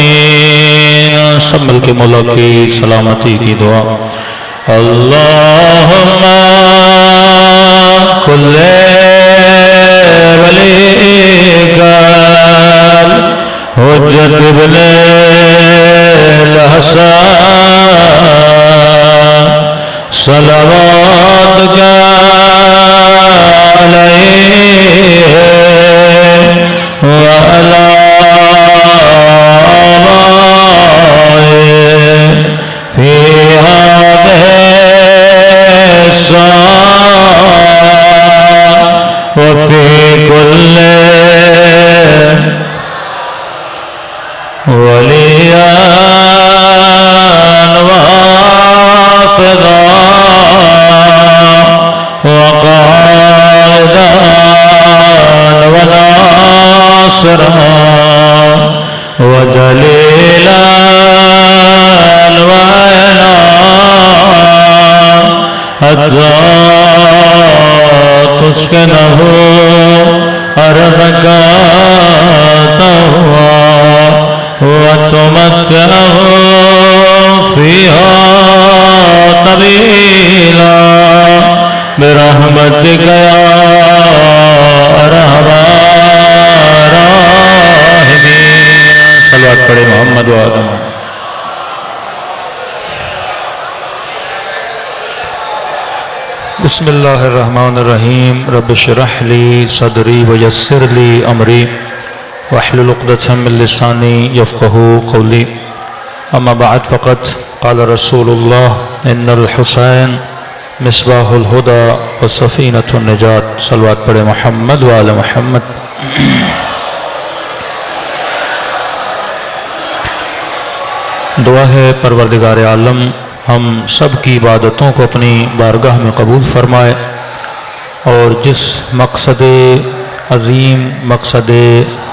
मासूमीन। सब मिल के मौला की सलामती की दुआ। अल्लाहुम्मा कुल्ले वलीकल हुज्जत इब्ने हसन सलवात का वफ़ी कुल्ले वलियान वाफ़िदा वक़ाइदान वनासिरा वदलीलान वअना तुस्कनहु अर्दका तवा वतुमत्तअहु फ़ीहा तवीला बिरहमतिका या अरहमान राहिमीन। सल्लल्लाहु अलैहि मोहम्मद व आले मोहम्मद। बिस्मिल्लाहिर्रहमानिर्रहीम रब्बि इश्रह ली सदरी वयस्सिर ली अमरी वहलुल उक़दतम मिन लिसानी यफ़क़हू क़ौली। अम्मा बअद फ़क़द क़ाल रसूलुल्लाह इन्नल हुसैन मिस्बाहुल हुदा व सफ़ीनतुन निजात। सल्लल्लाहु अलैहि मोहम्मद व आले मोहम्मद। दुआ है परवरदिगार आलम हम सब की इबादतों को अपनी बारगाह में कबूल फरमाए और जिस मकसद अज़ीम मकसद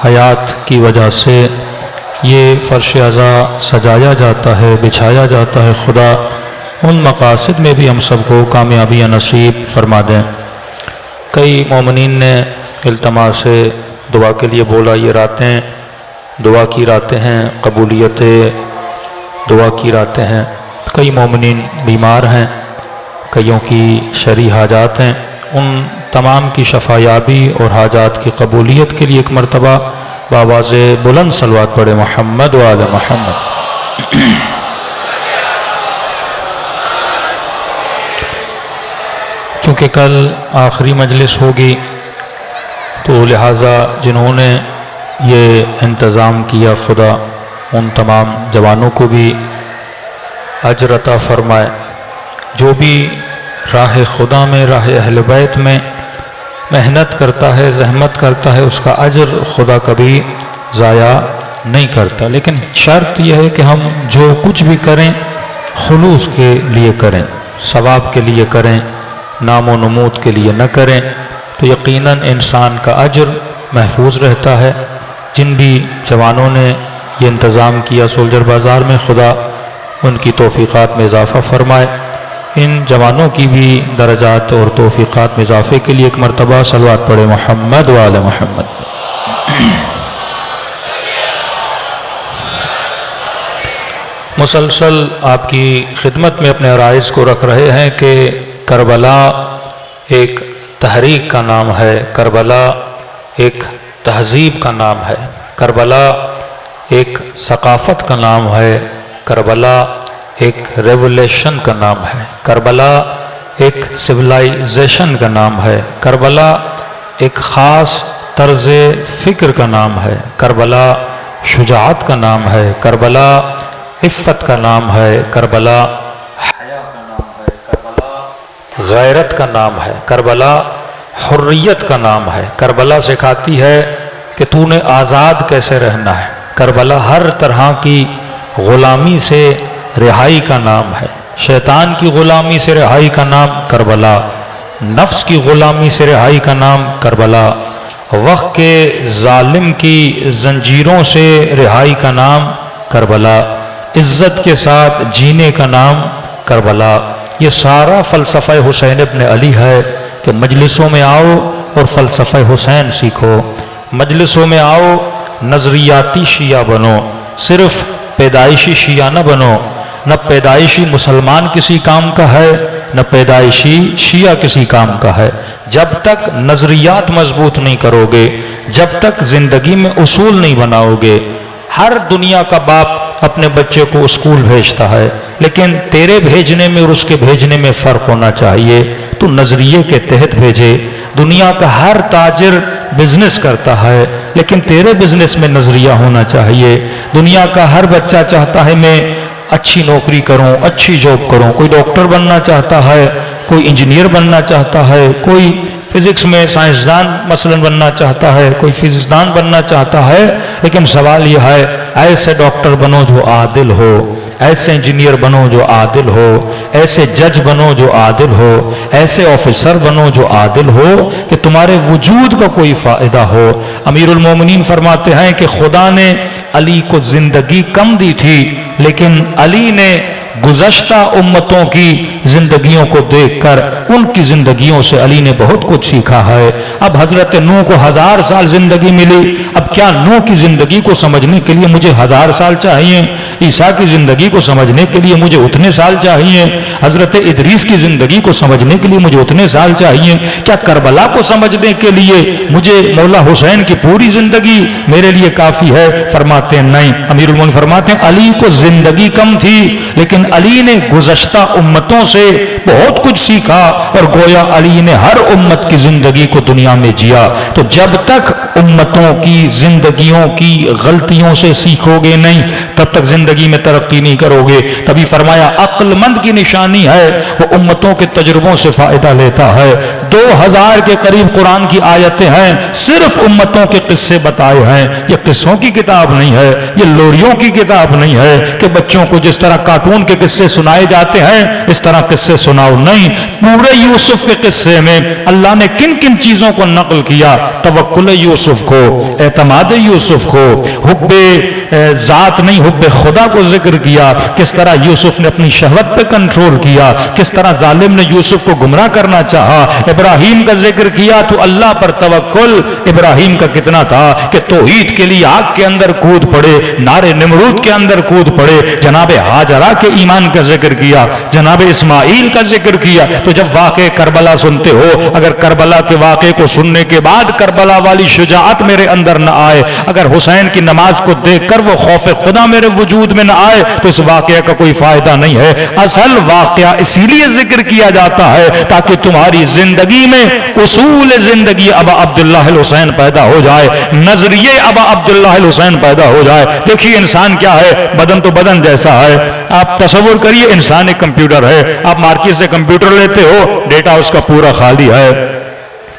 हयात की वजह से ये फ़र्श अज़ा सजाया जाता है बिछाया जाता है, खुदा उन मकासद में भी हम सब को कामयाबियाँ नसीब फरमा दें। कई मोमिनीन ने इल्तमा से दुआ के लिए बोला, ये रातें दुआ की रातें हैं, कबूलियत दुआ की रातें हैं। कई मोमिनीन बीमार हैं, कईयों की शरई हाजात हैं, उन तमाम की शफायाबी और हाजात की कबूलियत के लिए एक मरतबा बावाज़े बुलंद सलवात पढ़े मोहम्मद व आले मोहम्मद। क्योंकि कल आखिरी मजलिस होगी तो लिहाजा जिन्होंने ये इंतज़ाम किया खुदा उन तमाम जवानों को भी अजर अता फरमाए। जो भी राह खुदा में राह अहल बैत में मेहनत करता है, जहमत करता है, उसका अजर खुदा कभी ज़ाया नहीं करता। लेकिन शर्त यह है कि हम जो कुछ भी करें खुलूस के लिए करें, सवाब के लिए करें, नामो नमूद के लिए न करें, तो यकीनन इंसान का अजर महफूज रहता है। जिन भी जवानों ने ये इंतज़ाम किया सोल्जर बाज़ार में, खुदा उनकी तौफ़ीक़ात में इजाफ़ा फ़रमाए। इन जवानों की भी दरजात और तौफ़ीक़ात में इजाफ़े के लिए एक मरतबा सलवात पढ़े मोहम्मद व आले मोहम्मद। मुसलसल आपकी खिदमत में अपने अराइज़ को रख रहे हैं कि करबला एक तहरीक का नाम है, करबला एक तहज़ीब का नाम है, करबला एक सकाफ़त का नाम है, करबला एक रेवोल्यूशन का नाम है, करबला एक सिविलाइजेशन का नाम है, करबला एक ख़ास तर्ज़ फ़िक्र का नाम है, करबला शुजाअत का नाम है, करबला इफ़्फ़त का नाम है, करबला हया का नाम है, करबला गैरत का नाम है, करबला हुर्रियत का नाम है। करबला सिखाती है कि तूने आज़ाद कैसे रहना है। करबला हर तरह की ग़ुलामी से रिहाई का नाम है। शैतान की ग़ुलामी से रिहाई का नाम करबला, नफ्स की ग़ुलामी से रिहाई का नाम करबला, वक्त के जालिम की जंजीरों से रिहाई का नाम करबला, इज़्ज़त के साथ जीने का नाम करबला। ये सारा फ़लसफ़ा हुसैन इब्न अली है कि मजलिसों में आओ और फ़लसफ़ा हुसैन सीखो, मजलिसों में आओ नज़रियाती शिया बनो, सिर्फ़ पैदाइशी शिया न बनो। न पैदाइशी मुसलमान किसी काम का है, न पैदाइशी शिया किसी काम का है। जब तक नज़रियात मजबूत नहीं करोगे, जब तक ज़िंदगी में उसूल नहीं बनाओगे। हर दुनिया का बाप अपने बच्चे को स्कूल भेजता है, लेकिन तेरे भेजने में और उसके भेजने में फ़र्क होना चाहिए। तो नज़रिए के तहत भेजे। दुनिया का हर ताजिर बिजनेस करता है, लेकिन तेरे बिजनेस में नज़रिया होना चाहिए। दुनिया का हर बच्चा चाहता है मैं अच्छी नौकरी करूं, अच्छी जॉब करूं। कोई डॉक्टर बनना चाहता है, कोई इंजीनियर बनना चाहता है, कोई फिज़िक्स में साइंसदान मसलन बनना चाहता है, कोई फिजिक्सदान बनना चाहता है। लेकिन सवाल यह है, ऐसे डॉक्टर बनो जो आदिल हो, ऐसे इंजीनियर बनो जो आदिल हो, ऐसे जज बनो जो आदिल हो, ऐसे ऑफिसर बनो जो आदिल हो कि तुम्हारे वजूद का कोई फ़ायदा हो। अमीरुल मोमिनीन फरमाते हैं कि खुदा ने अली को ज़िंदगी कम दी थी, लेकिन अली ने गुज़श्ता उम्मतों की ज़िंदगियों को देखकर उनकी ज़िंदगियों से अली ने बहुत कुछ सीखा है। अब हज़रत नूह को 1000 साल ज़िंदगी मिली, अब क्या नूह की ज़िंदगी को समझने के लिए मुझे 1000 साल चाहिए? ईसा की ज़िंदगी को समझने के लिए मुझे उतने साल चाहिए? हज़रत इदरीस की ज़िंदगी को समझने के लिए मुझे उतने साल चाहिए? क्या करबला को समझने के लिए मुझे मौला हुसैन की पूरी ज़िंदगी मेरे लिए काफ़ी है? फरमाते हैं नहीं। अमीरुल मोमिनीन फरमाते हैं अली को ज़िंदगी कम थी, लेकिन अली ने गुज़श्ता उम्मतों से बहुत कुछ सीखा और गोया अली ने हर उम्मत की जिंदगी को दुनिया में जिया। तो जब तक उम्मतों की जिंदगियों की गलतियों से सीखोगे नहीं, तब तक जिंदगी में तरक्की नहीं करोगे। तभी फरमाया अक्लमंद की निशानी है वो उम्मतों के तजुर्बों से फायदा लेता है। 2000 के करीब कुरान की आयतें हैं, सिर्फ उम्मतों के किस्से बताए हैं। ये किस्सों की किताब नहीं है, ये लोरियों की किताब नहीं है कि बच्चों को जिस तरह कार्टून के किस्से सुनाए जाते हैं इस तरह किस्से सुनाओ। नहीं, पूरे यूसुफ के किस्से में अल्लाह ने किन किन चीजों को नकल किया? तवक्कुल यूसुफ को, एतमाद यूसुफ को, हुब्बे जात नहीं हुब्बे खुदा को जिक्र किया। किस तरह यूसुफ ने अपनी शहवत पे कंट्रोल किया, किस तरह जालिम ने यूसुफ को गुमराह करना चाहा। इब्राहिम का जिक्र किया तो अल्लाह पर तवक्कुल इब्राहिम का कितना था कि तौहीद के लिए आग के अंदर कूद पड़े, नारे निमरूद के अंदर कूद पड़े। जनाब हाजरा के ईमान का जिक्र किया, जनाब इस्माइल का जिक्र किया। तो जब वाक़े करबला सुनते हो, अगर करबला के वाक़े को सुनने के बाद करबला वाली शुजाअत मेरे अंदर न आए, अगर हुसैन की नमाज को देखकर वो खौफ खुदा मेरे वजूद में न आए, तो इस वाक़े का कोई फायदा नहीं है। असल वाक़या इसीलिए जिक्र किया जाता है ताकि तुम्हारी जिंदगी में उसूल जिंदगी अबा अब्दुल्लाह हुसैन पैदा हो जाए, नजरिए अबा अब्दुल्लाह हुसैन पैदा हो जाए। देखिए इंसान क्या है, बदन तो बदन जैसा है। आप तसव्वुर करिए इंसान एक कंप्यूटर है, आप मार्केट से कंप्यूटर लेते हो, डेटा उसका पूरा खाली है,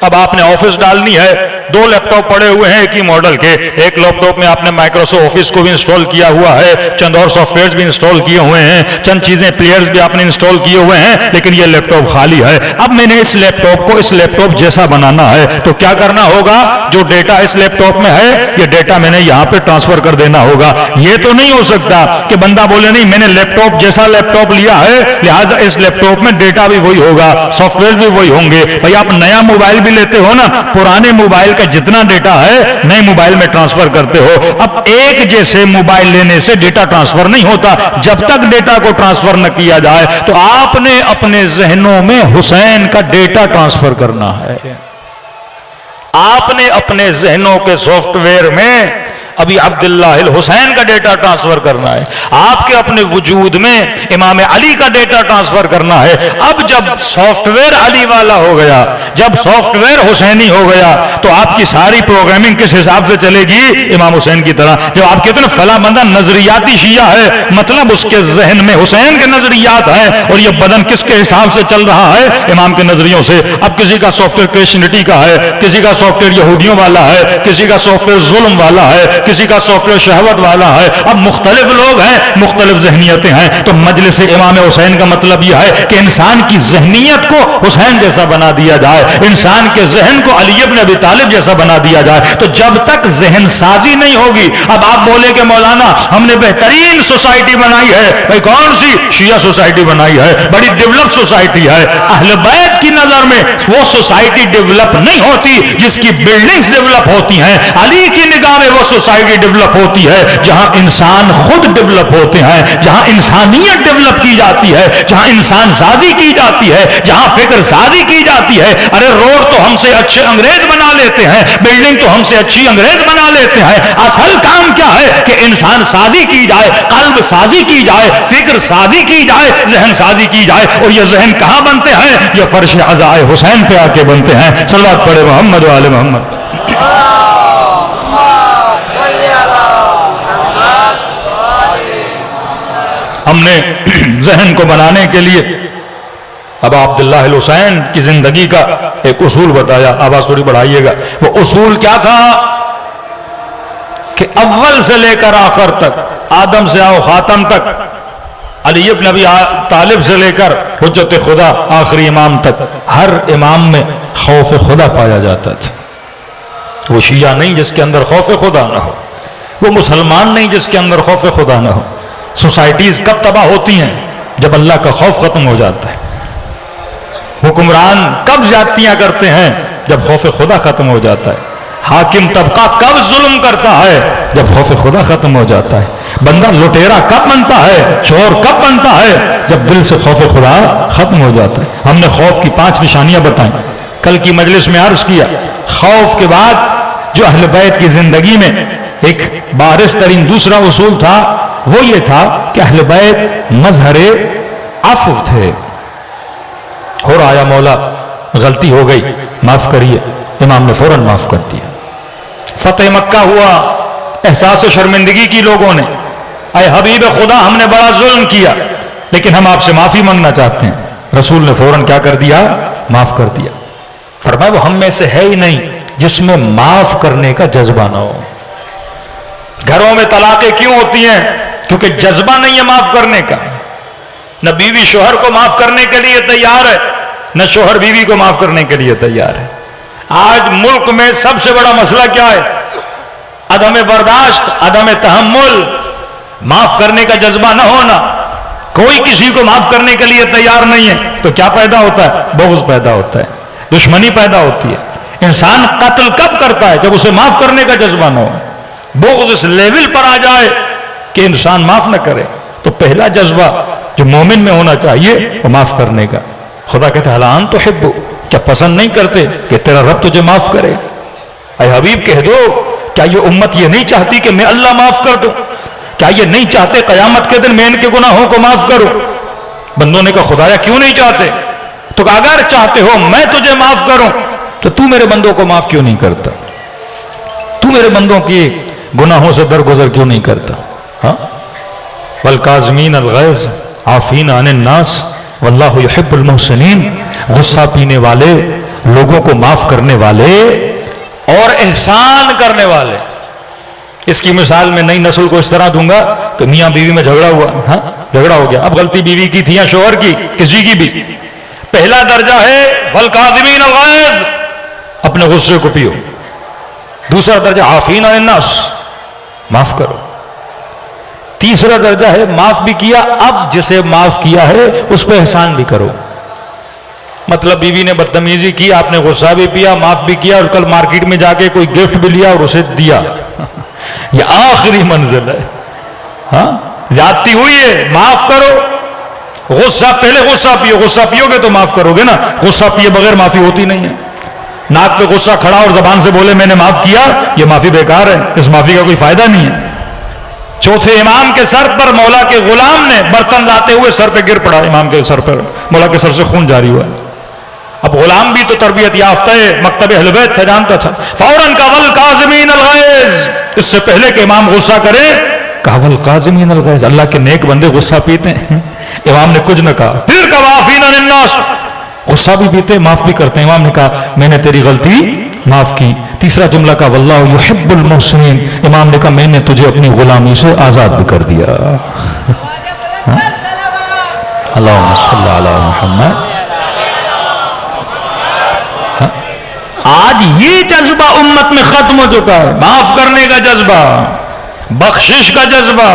अब आपने ऑफिस डालनी है, 2 लैपटॉप पड़े हुए हैं एक ही मॉडल के, एक लैपटॉप में आपने माइक्रोसॉफ्ट ऑफिस को भी इंस्टॉल किया हुआ है, चंद और सॉफ्टवेयर भी इंस्टॉल किए हुए हैं, चंद चीजें प्लेयर्स भी आपने इंस्टॉल किए हुए हैं, लेकिन ये लैपटॉप खाली है। अब मैंने इस लैपटॉप को इस लैपटॉप जैसा बनाना है, तो क्या करना होगा? जो डेटा इस लैपटॉप में है ये डेटा मैंने यहां पे ट्रांसफर कर देना होगा। ये तो नहीं हो सकता कि बंदा बोले नहीं मैंने लैपटॉप जैसा लैपटॉप लिया है लिहाजा इस लैपटॉप में डेटा भी वही होगा, सॉफ्टवेयर भी वही होंगे। भाई आप नया मोबाइल भी लेते हो ना, पुराने मोबाइल का जितना डेटा है नए मोबाइल में ट्रांसफर करते हो। अब एक जैसे मोबाइल लेने से डेटा ट्रांसफर नहीं होता, जब तक डेटा को ट्रांसफर न किया जाए। तो आपने अपने जहनों में हुसैन का डेटा ट्रांसफर करना है। आपने अपने जहनों के सॉफ्टवेयर में अभी अब्दुल्ला हुसैन का डेटा ट्रांसफर करना है, आपके अपने वजूद में इमाम अली का डेटा ट्रांसफर करना है। अब जब सॉफ्टवेयर अली वाला हो गया, जब सॉफ्टवेयर हुसैनी हो गया, तो आपकी सारी प्रोग्रामिंग किस हिसाब से चलेगी? इमाम हुसैन की तरह। जब आप कहते हैं फला बंदा नजरियाती शिया है, मतलब उसके जहन में हुसैन के नजरियात हैं और ये बदन किसके हिसाब से चल रहा है? इमाम के नजरियों से। अब किसी का सॉफ्टवेयर क्रिश्चियनिटी का है, किसी का सॉफ्टवेयर यहूदियों वाला है, किसी का सॉफ्टवेयर जुल्म वाला है, किसी का सॉफ्टवेयर शहवत वाला है। अब मुख्तलिफ लोग हैं, मुख्तलिफ जहनियतें हैं। तो मजलिस इमाम हुसैन का मतलब यह है कि इंसान की जहनियत को हुसैन जैसा बना दिया जाए, इंसान के जहन को अली इब्न अबी तालिब जैसा बना दिया जाए। तो जब तक जहन साजी नहीं होगी, अब आप बोले कि मौलाना हमने बेहतरीन सोसाइटी बनाई है, भाई कौन सी? शिया सोसाइटी बनाई है, बड़ी डेवलप सोसाइटी है। अहले बैत की नजर में वो सोसाइटी डेवलप नहीं होती जिसकी बिल्डिंग्स डेवलप होती हैं। अली की निगाह में वो सोसाइटी डेवलप होती है जहां इंसान खुद डेवलप होते हैं, जहां इंसानियत डेवलप की जाती है, जहां इंसान साजी की जाती है, जहां फिक्र साजी की जाती है। अरे रोड तो हमसे अच्छे अंग्रेज बना लेते हैं, बिल्डिंग तो हमसे अच्छी अंग्रेज बना लेते हैं। असल काम क्या है कि इंसान साजी की जाए, कल्ब साजी की जाए, फिक्र साजी की जाए, जहन साजी की जाए। और ये जहन कहां बनते हैं? ये फर्श अज़ाए हुसैन पे आके बनते हैं। सल्लल्लाहु पढ़े मोहम्मद व आले मोहम्मद। हमने जहन को बनाने के लिए अब अब्दुल्ला हुसैन की जिंदगी का एक उसूल बताया। आवाज थोड़ी बढ़ाइएगा। वो उसूल क्या था कि अव्वल से लेकर आखिर तक, आदम से आओ खातम तक, अली इब्न अबी तालिब से लेकर हुज्जत खुदा आखिरी इमाम तक, हर इमाम में खौफ खुदा पाया जाता था। वो शिया नहीं जिसके अंदर खौफ खुदा ना हो, वो मुसलमान नहीं जिसके अंदर खौफ खुदा ना हो। सोसाइटीज कब तबाह होती हैं? जब अल्लाह का खौफ खत्म हो जाता है। हुक्मरान कब ज्यादतियां करते हैं? जब खौफ खुदा खत्म हो जाता है। हाकिम तबका कब जुल्म करता है? जब खौफ खुदा खत्म हो जाता है। बंदा लुटेरा कब बनता है? चोर कब बनता है? जब दिल से खौफ खुदा खत्म हो जाता है। हमने खौफ की 5 निशानियां बताई, कल की मजलिस में अर्ज किया। खौफ के बाद जो अहले बैत की जिंदगी में एक बारिश तरीन दूसरा उसूल था, वो ये था कि अहले बैत मजहरे अफ़्व थे। हो रहा मौला गलती हो गई, माफ करिए। इमाम ने फौरन माफ कर दिया। फतेह मक्का हुआ, एहसास शर्मिंदगी की लोगों ने, अय हबीब खुदा हमने बड़ा जुल्म किया, लेकिन हम आपसे माफी मांगना चाहते हैं। रसूल ने फौरन क्या कर दिया? माफ कर दिया। फरमाया वो हम में से है ही नहीं जिसमें माफ करने का जज्बा ना हो। घरों में तलाकें क्यों होती हैं? क्योंकि जज्बा नहीं है माफ करने का। न बीवी शोहर को माफ करने के लिए तैयार है, न शोहर बीवी को माफ करने के लिए तैयार है। आज मुल्क में सबसे बड़ा मसला क्या है? अदम बर्दाश्त, अदम तहम्मुल, माफ करने का जज्बा न होना। कोई किसी को माफ करने के लिए तैयार नहीं है, तो क्या पैदा होता है? बुग़्ज़ पैदा होता है, दुश्मनी पैदा होती है। इंसान कत्ल कब करता है? जब उसे माफ करने का जज्बा न हो। बुग़्ज़ इस लेवल पर आ जाए कि इंसान माफ न करे, तो पहला जज्बा जो मोमिन में होना चाहिए वो माफ करने का। खुदा कहते हलान तो हिब्बु, क्या पसंद नहीं करते कि तेरा रब तुझे माफ करे? अय हबीब कह दो, क्या ये उम्मत ये नहीं चाहती कि मैं अल्लाह माफ कर दूं? क्या ये नहीं चाहते कयामत के दिन मैं इनके गुनाहों को माफ करूं? बंदों ने कहा खुदाया क्यों नहीं चाहते? तो अगर चाहते हो मैं तुझे माफ करूं, तो तू मेरे बंदों को माफ क्यों नहीं करता? तू मेरे बंदों की गुनाहों से दरगुजर क्यों नहीं करता? हाँ, वल काज़मीन अल गैज़ आफीन अनिन नास वल्लाहु युहिब्बुल मुहसिनीन। गुस्सा पीने वाले लोगों को माफ करने वाले और एहसान करने वाले। इसकी मिसाल मैं नई नस्ल को इस तरह दूंगा कि मियां बीवी में झगड़ा हुआ, हाँ झगड़ा हो गया, अब गलती बीवी की थी या शोहर की, किसी की भी, पहला दर्जा है वल काज़िमीन अल गैज़, अपने गुस्से को पियो। दूसरा दर्जा आफीन अनिन नास, माफ करो। तीसरा दर्जा है माफ भी किया, अब जिसे माफ किया है उस पर एहसान भी करो। मतलब बीवी ने बदतमीजी की, आपने गुस्सा भी पिया, माफ भी किया, और कल मार्केट में जाके कोई गिफ्ट भी लिया और उसे दिया। यह आखिरी मंजिल है। हाँ ज्यादती हुई है, माफ करो। गुस्सा, पहले गुस्सा पियो, गुस्सा पियोगे तो माफ करोगे ना, गुस्सा पिए बगैर माफी होती नहीं है। नाक पे गुस्सा खड़ा और जबान से बोले मैंने माफ किया, यह माफी बेकार है, इस माफी का कोई फायदा नहीं है। चौथे इमाम के सर पर मौला के गुलाम ने बर्तन लाते हुए सर पे गिर पड़ा, इमाम के सर पर, मौला के सर से खून जारी हुआ। अब गुलाम भी तो तरबियत याफ्ता है, मकतब अहले बैत था, जानता था। फौरन का वल काज़िमीन अल गैज़, इससे पहले कि इमाम गुस्सा करे कहा वल काज़िमीन अल गैज़, अल्लाह के नेक बंदे गुस्सा पीते हैं। इमाम ने कुछ न कहा, फिर का वाफ़ीन अनिन नास, गुस्सा भी पीते माफ भी करते हैं। इमाम ने कहा मैंने तेरी गलती माफ की। तीसरा जुमला का वल्लाहु युहिब्बुल मुहसिनीन, इमाम ने कहा मैंने तुझे अपनी गुलामी से आजाद भी कर दिया। अल्लाहुम्मा सल्ली अला मुहम्मद। आज ये जज्बा उम्मत में खत्म हो चुका है, माफ करने का जज्बा, बख्शिश का जज्बा।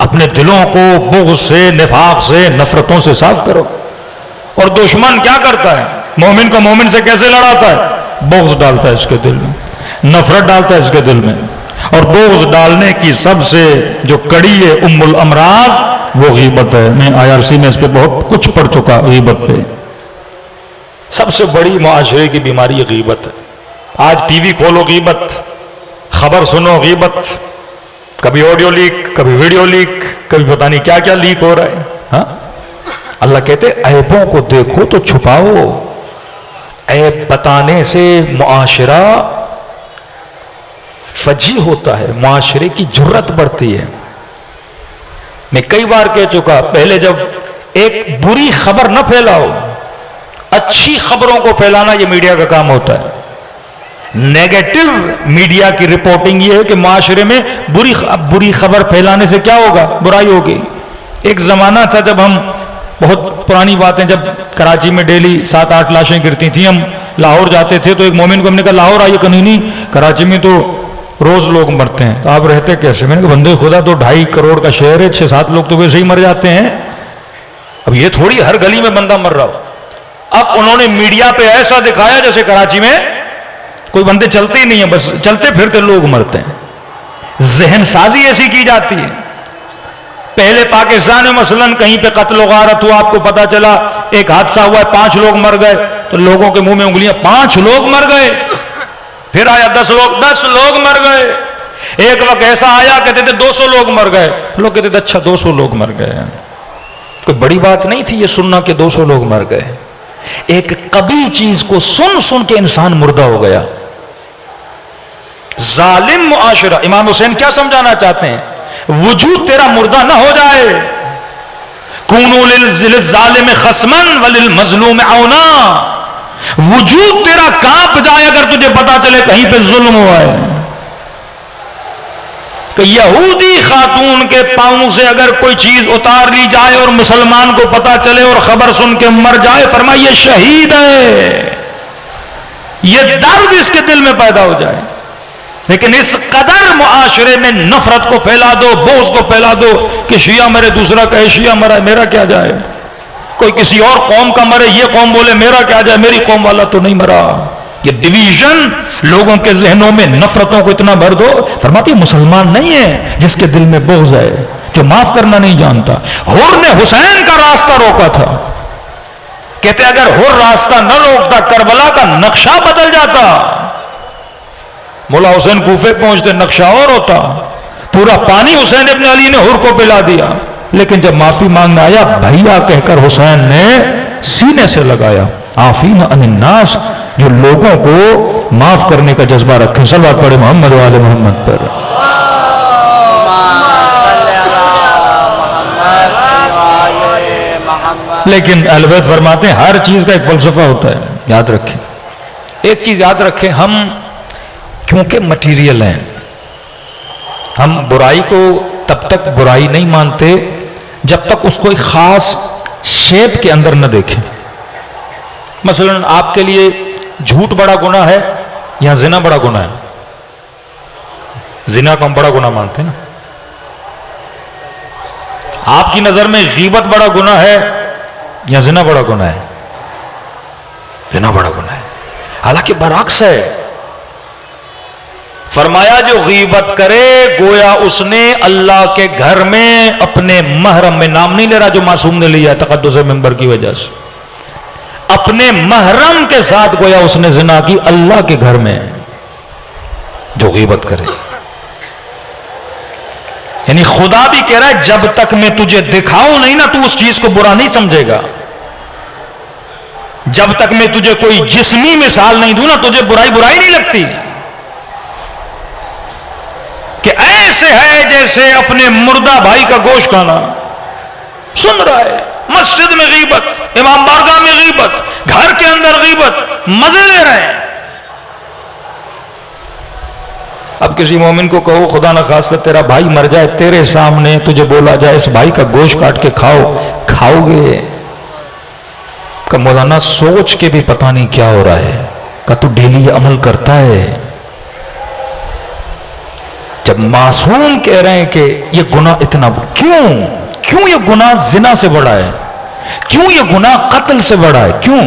अपने दिलों को बुग़्ज़ से, निफाक से, नफरतों से साफ करो। और दुश्मन क्या करता है, मोमिन को मोमिन से कैसे लड़ाता है, बुग़्ज़ डालता है इसके दिल में, नफरत डालता है इसके दिल में। और बुग़्ज़ डालने की सबसे जो कड़ी है उम्मुल अमराज वो गीबत है। मैं IRC में इस पर बहुत कुछ पढ़ चुका, गीबत पे सबसे बड़ी मुआशरे की बीमारी ये गीबत है। आज टीवी खोलो गीबत, खबर सुनो गीबत, कभी ऑडियो लीक, कभी वीडियो लीक, कभी पता नहीं क्या क्या लीक हो रहा है। हाँ अल्लाह कहते ऐबों को देखो तो छुपाओ, ऐब बताने से मुआशरा फजी होता है, मुआशरे की जुर्रत बढ़ती है। मैं कई बार कह चुका, पहले जब एक बुरी खबर न फैलाओ, अच्छी खबरों को फैलाना यह मीडिया का काम होता है। नेगेटिव मीडिया की रिपोर्टिंग यह है कि माशरे में बुरी खबर फैलाने से क्या होगा, बुराई होगी। एक जमाना था जब हम, बहुत पुरानी बातें, जब कराची में डेली 7-8 लाशें गिरती थी, हम लाहौर जाते थे तो एक मोमिन को हमने कहा लाहौर आइए, कहीं नहीं कराची में तो रोज लोग मरते हैं, तो आप रहते कैसे? मैंने कहा बंदे खुदा तो 2.5 करोड़ का शहर है, 6-7 लोग तो वैसे ही मर जाते हैं, अब ये थोड़ी हर गली में बंदा मर रहा हो। अब उन्होंने मीडिया पे ऐसा दिखाया जैसे कराची में कोई बंदे चलते ही नहीं है, बस चलते फिरते लोग मरते हैं। जहन साजी ऐसी की जाती है। पहले पाकिस्तान में मसलन कहीं पे कत्ल गारत हुआ, आपको पता चला एक हादसा हुआ, 5 लोग मर गए, तो लोगों के मुंह में उंगलियां, 5 लोग मर गए। फिर आया 10 लोग मर गए। एक वक्त ऐसा आया कहते थे 200 लोग मर गए, लोग कहते थे अच्छा 200 लोग मर गए। कोई बड़ी बात नहीं थी ये सुनना कि 200 लोग मर गए। एक कभी चीज को सुन सुन के इंसान मुर्दा हो गया। जालिम मुआशरा। इमाम हुसैन क्या समझाना चाहते हैं? वजूद तेरा मुर्दा ना हो जाए। कूनू लिल जालिम खस्मन वलिल मजलूम औना। वजूद तेरा कांप जाए अगर तुझे पता चले कहीं पे जुल्म हुआ है। कि यहूदी खातून के पांव से अगर कोई चीज उतार ली जाए और मुसलमान को पता चले और खबर सुन के मर जाए, फरमाइए ये शहीद है। ये दर्द इसके दिल में पैदा हो जाए। लेकिन इस कदर मुआशरे में नफरत को फैला दो, बोझ को फैला दो कि शिया मरे, दूसरा कहे शिया मरा, मेरा क्या जाए। कोई किसी और कौम का मरे, ये कौम बोले मेरा क्या जाए, मेरी कौम वाला तो नहीं मरा। ये डिवीजन लोगों के जहनों में नफरतों को इतना भर दो। फरमाती मुसलमान नहीं है जिसके दिल में बोझ है, जो माफ करना नहीं जानता। हुर ने हुसैन का रास्ता रोका था। कहते अगर हुर रास्ता न रोकता करबला का नक्शा बदल जाता। मौला हुसैन कूफे पहुंचते, नक्शा और होता। पूरा पानी हुसैन इब्न अली ने हुर को पिला दिया। लेकिन जब माफी मांगने आया, भैया कहकर हुसैन ने सीने से लगाया। आफीन अनिन्नास, जो लोगों को माफ करने का जज्बा रखें। सल्लल्लाहु अलैहि मोहम्मद वाले मोहम्मद पर। लेकिन अहले बैत फरमाते हैं हर चीज का एक फलसफा होता है, याद रखें। एक चीज याद रखें, हम क्योंकि मटीरियल हैं, हम बुराई को तब तक बुराई नहीं मानते जब तक उसको एक खास शेप के अंदर न देखें। मसलन आपके लिए झूठ बड़ा गुनाह है या जिना बड़ा गुनाह है? जिना को हम बड़ा गुनाह मानते हैं ना। आपकी नजर में गीबत बड़ा गुनाह है या जिना बड़ा गुनाह है? जिना बड़ा गुनाह है। हालांकि बरअक्स है, फरमाया जो गीबत करे गोया उसने अल्लाह के घर में अपने महरम में, नाम नहीं ले रहा जो मासूम ने लिया तकद्दुस मिंबर की वजह से, अपने महरम के साथ गोया उसने जिना की अल्लाह के घर में, जो गीबत करे। यानी खुदा भी कह रहा है जब तक मैं तुझे दिखाऊं नहीं ना, तू उस चीज को बुरा नहीं समझेगा। जब तक मैं तुझे कोई जिस्मी मिसाल नहीं दूं ना, तुझे बुराई बुराई नहीं लगती। कि ऐसे है जैसे अपने मुर्दा भाई का गोश्त खाना। सुन रहा है मस्जिद में गीबत, इमाम बारगाह में गीबत, घर के अंदर गीबत, मजे ले रहे हैं। अब किसी मोमिन को कहो खुदा न खास्ता तेरा भाई मर जाए, तेरे सामने तुझे बोला जाए इस भाई का गोश्त काट के खाओ, खाओगे? का मौलाना सोच के भी पता नहीं क्या हो रहा है। का तू डेली अमल करता है? जब मासूम कह रहे हैं कि ये गुनाह इतना, क्यों ये गुनाह जिना से बड़ा है? क्यों ये गुनाह कत्ल से बड़ा है? क्यों?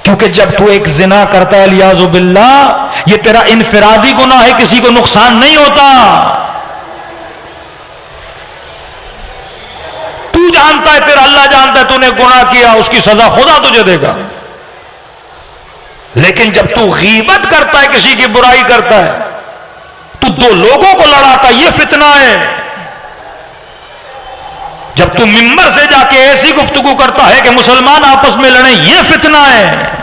क्योंकि जब तू एक जिना करता है लियाज़ु बिल्लाह, ये तेरा इनफिरादी गुनाह है, किसी को नुकसान नहीं होता। तू जानता है, तेरा अल्लाह जानता है तूने गुनाह किया, उसकी सजा खुदा तुझे देगा। लेकिन जब तू गीबत करता है, किसी की बुराई करता है, तू दो लोगों को लड़ाता है, ये फितना है। जब तू मिंबर से जाके ऐसी गुफ्तगू करता है कि मुसलमान आपस में लड़े, ये फितना है।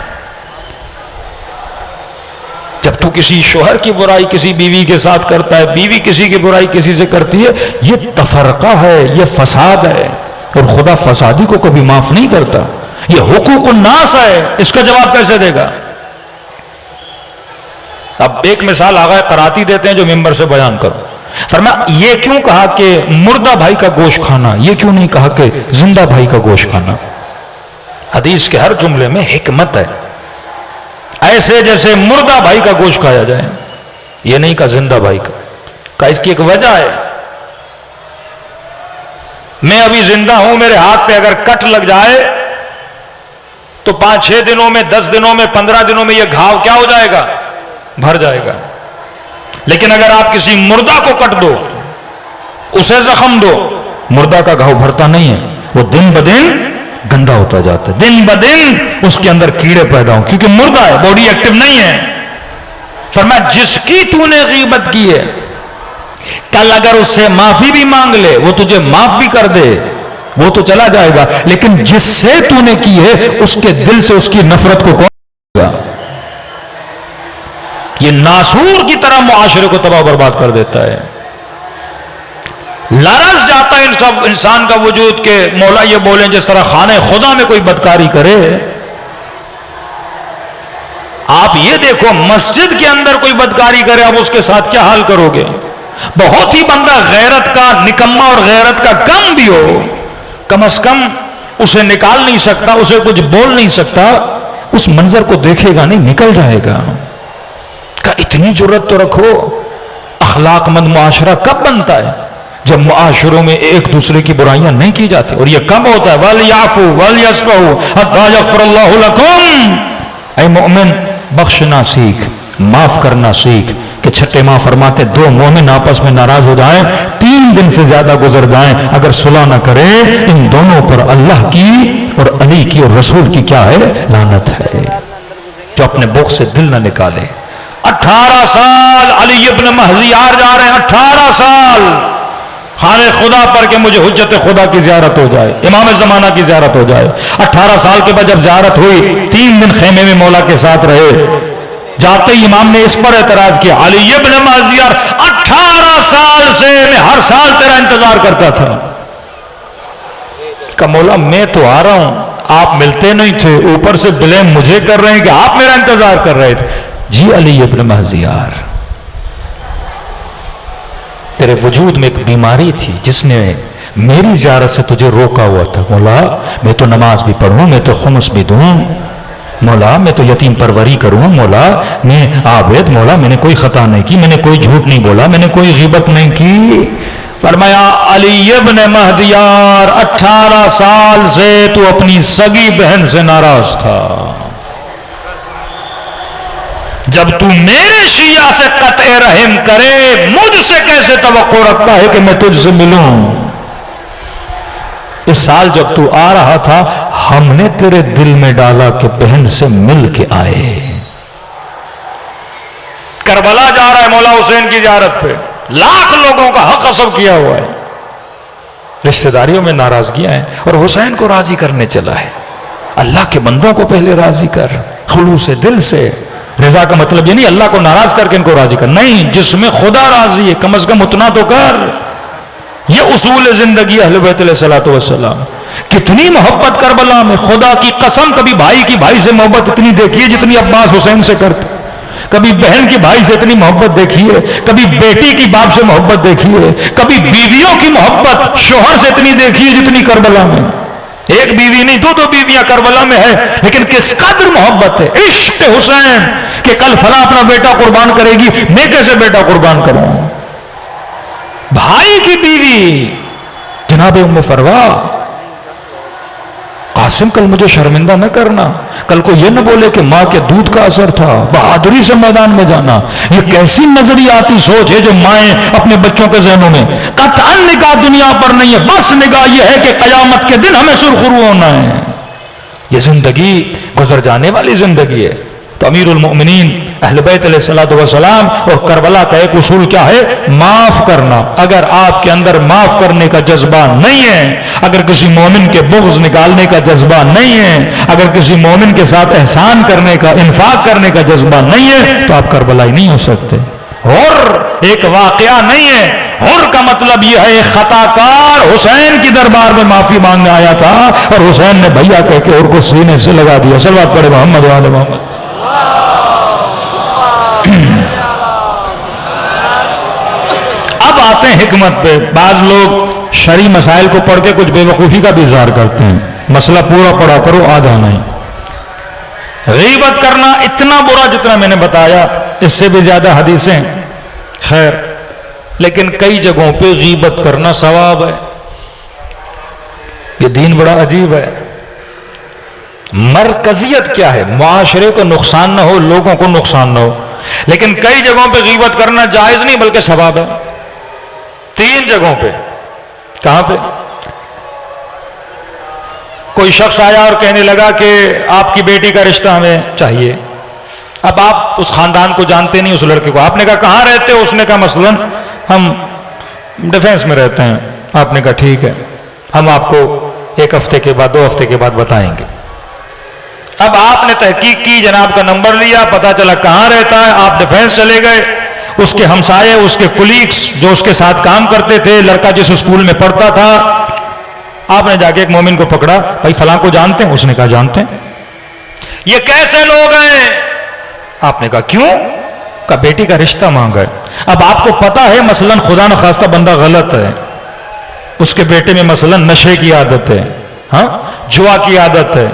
जब तू किसी शोहर की बुराई किसी बीवी के साथ करता है, बीवी किसी की बुराई किसी से करती है, ये तफरका है, ये फसाद है। और खुदा फसादी को कभी माफ नहीं करता। ये हुकूक नास है, इसका जवाब कैसे देगा? अब एक मिसाल आगा कराती देते हैं जो मिंबर से बयान करो। फरमाया ये क्यों कहा कि मुर्दा भाई का गोश्त खाना, ये क्यों नहीं कहा कि जिंदा भाई का गोश्त खाना? हदीस के हर जुमले में हिकमत है। ऐसे जैसे मुर्दा भाई का गोश्त खाया जाए, ये नहीं कहा जिंदा भाई का। इसकी एक वजह है। मैं अभी जिंदा हूं, मेरे हाथ पे अगर कट लग जाए तो 5-6 दिनों में, 10 दिनों में, 15 दिनों में यह घाव क्या हो जाएगा? भर जाएगा। लेकिन अगर आप किसी मुर्दा को कट दो, उसे जख्म दो, मुर्दा का घाव भरता नहीं है, वो दिन ब दिन गंदा होता जाता है, दिन ब दिन उसके अंदर कीड़े पैदा हो, क्योंकि मुर्दा है, बॉडी एक्टिव नहीं है। फरमाया जिसकी तूने गीबत की है, कल अगर उससे माफी भी मांग ले, वो तुझे माफ भी कर दे, वो तो चला जाएगा। लेकिन जिससे तूने की है, उसके दिल से उसकी नफरत को कौन करेगा? ये नासूर की तरह मुआशरे को तबाह बर्बाद कर देता है। लरस जाता है इंसान का वजूद के मौला ये बोले जिस तरह खाने खुदा में कोई बदकारी करे। आप ये देखो मस्जिद के अंदर कोई बदकारी करे, आप उसके साथ क्या हाल करोगे? बहुत ही बंदा गैरत का निकम्मा और गैरत का कम भी हो, कम से कम उसे निकाल नहीं सकता, उसे कुछ बोल नहीं सकता, उस मंजर को देखेगा नहीं, निकल जाएगा। का इतनी जुर्रत तो रखो। अखलाकमंद मुआशरा कब बनता है? जब मुआशरों में एक दूसरे की बुराइयां नहीं की जाती। और यह कब होता है? वल याफू वल यस्फहू हत्ता यग़फ़िरल्लाहु लकुम। ऐ मोमिन बख्शना सीख, माफ करना सीख। कि छठे माह फरमाते दो मोमिन आपस में नाराज हो जाएं, 3 दिन से ज्यादा गुजर जाएं, अगर सुलह न करे, इन दोनों पर अल्लाह की और अली की और रसूल की क्या है? लानत है। जो अपने बुग़्ज़ से दिल न निकाले। 18 साल अली इब्न महज़ियार जा रहे हैं, 18 साल खाने खुदा पर के मुझे हुज्जत खुदा की ज़ियारत हो जाए, इमाम ज़माना की ज़ियारत हो जाए। 18 साल के बाद जब ज़ियारत हुई, 3 दिन खेमे में मौला के साथ रहे। जाते ही इमाम ने इस पर एतराज किया, अली इब्न महज़ियार 18 साल से मैं हर साल तेरा इंतजार करता था, का मौला मैं तो आ रहा हूं, आप मिलते नहीं थे, ऊपर से ब्लेम मुझे कर रहे हैं कि आप मेरा इंतजार कर रहे थे। जी अली इब्न महदियार, तेरे वजूद में एक बीमारी थी जिसने मेरी ज़ियारत से तुझे रोका हुआ था। मौला मैं तो नमाज भी पढ़ूं, मैं तो खुम्स भी दूं, मौला मैं तो यतीम परवरी करूं, मौला मैं आबिद, मौला मैंने कोई खता नहीं की, मैंने कोई झूठ नहीं बोला, मैंने कोई ग़ीबत नहीं की। फरमाया अली इब्न महदियार 18 साल से तू अपनी सगी बहन से नाराज था। जब तू मेरे शिया से कत्ए रहम करे, मुझसे कैसे तवक्को रखता है कि मैं तुझसे मिलूं। इस साल जब तू आ रहा था, हमने तेरे दिल में डाला कि बहन से मिल के आए। करबला जा रहा है मौला हुसैन की ज़ियारत पे, लाख लोगों का हक हसब किया हुआ है, रिश्तेदारियों में नाराजगियां हैं और हुसैन को राजी करने चला है। अल्लाह के बंदों को पहले राजी कर, खुलूस दिल से। रिजा का मतलब ये नहीं अल्लाह को नाराज करके इनको राजी कर, नहीं, जिसमें खुदा राजी है कम से कम उतना तो कर। ये उसूल जिंदगी अहले बैत अलैहिस्सलातु वस्सलाम। कितनी मोहब्बत करबला में, खुदा की कसम कभी भाई की भाई से मोहब्बत इतनी देखी है जितनी अब्बास हुसैन से करते, कभी बहन की भाई से इतनी मोहब्बत देखी है, कभी बेटी की बाप से मोहब्बत देखी है, कभी बीवियों की मोहब्बत शोहर से इतनी देखी है जितनी करबला में। एक बीवी नहीं, दो बीवियां करबला में है, लेकिन किस कदर मोहब्बत है। इश्क हुसैन कि कल फला अपना बेटा कुर्बान करेगी, मैं कैसे बेटा कुर्बान करूं। भाई की बीवी जनाब उम्मे फरवा, कासिम कल मुझे शर्मिंदा न करना, कल को यह न बोले कि मां के दूध का असर था, बहादुरी से मैदान में जाना। ये कैसी नजरियाती सोच है जो माएं अपने बच्चों के जहनों में। कतअन निगाह दुनिया पर नहीं है, बस निगाह यह है कि कयामत के दिन हमें सुरखरू होना है। ये जिंदगी गुजर जाने वाली जिंदगी है। तो अमीरुल मोमिनीन अहले बैत अलैहिस्सलातु वस्सलाम और करबला का एक उसूल क्या है? माफ करना। अगर आपके अंदर माफ करने का जज्बा नहीं है, अगर किसी मोमिन के बुग़्ज़ निकालने का जज्बा नहीं है, अगर किसी मोमिन के साथ एहसान करने का, इन्फाक करने का जज्बा नहीं है, तो आप करबलाई नहीं हो सकते। और एक वाकया नहीं है, हुर का मतलब यह है एक खताकार हुसैन की दरबार में माफी मांगने आया था और हुसैन ने भैया कह के हुर को सीने से लगा दिया। सल्लल्लाहु पढ़े मोहम्मद वाले मोहम्मद। अब आते हैं हिकमत पे। बाज लोग शरई मसाइल को पढ़ के कुछ बेवकूफ़ी का भी इज़हार करते हैं। मसला पूरा पढ़ा करो, आधा नहीं। गीबत करना इतना बुरा जितना मैंने बताया, इससे भी ज्यादा हदीसें। खैर, लेकिन कई जगहों पे गीबत करना सवाब है। ये दीन बड़ा अजीब है। मरकजियत क्या है? मुआशरे को नुकसान ना हो, लोगों को नुकसान ना हो। लेकिन कई जगहों पे गीबत करना जायज नहीं बल्कि सवाब है। 3 जगहों पे। कहां पे? कोई शख्स आया और कहने लगा कि आपकी बेटी का रिश्ता हमें चाहिए। अब आप उस खानदान को जानते नहीं, उस लड़के को। आपने कहा कहां रहते हो? उसने कहा मसलन हम डिफेंस में रहते हैं। आपने कहा ठीक है, हम आपको 1 हफ्ते के बाद 2 हफ्ते के बाद बताएंगे। अब आपने तहकीक की, जनाब का नंबर लिया, पता चला कहां रहता है। आप डिफेंस चले गए। उसके हमसाये, उसके कुलीग्स जो उसके साथ काम करते थे, लड़का जिस स्कूल में पढ़ता था, आपने जाके एक मोमिन को पकड़ा, भाई फलां को जानते हैं? उसने कहा जानते हैं। ये कैसे लोग हैं? आपने कहा क्यों? का बेटी का रिश्ता मांगा है। अब आपको पता है मसलन खुदा न खास्ता बंदा गलत है, उसके बेटे में मसलन नशे की आदत है, हाँ, जुआ की आदत है,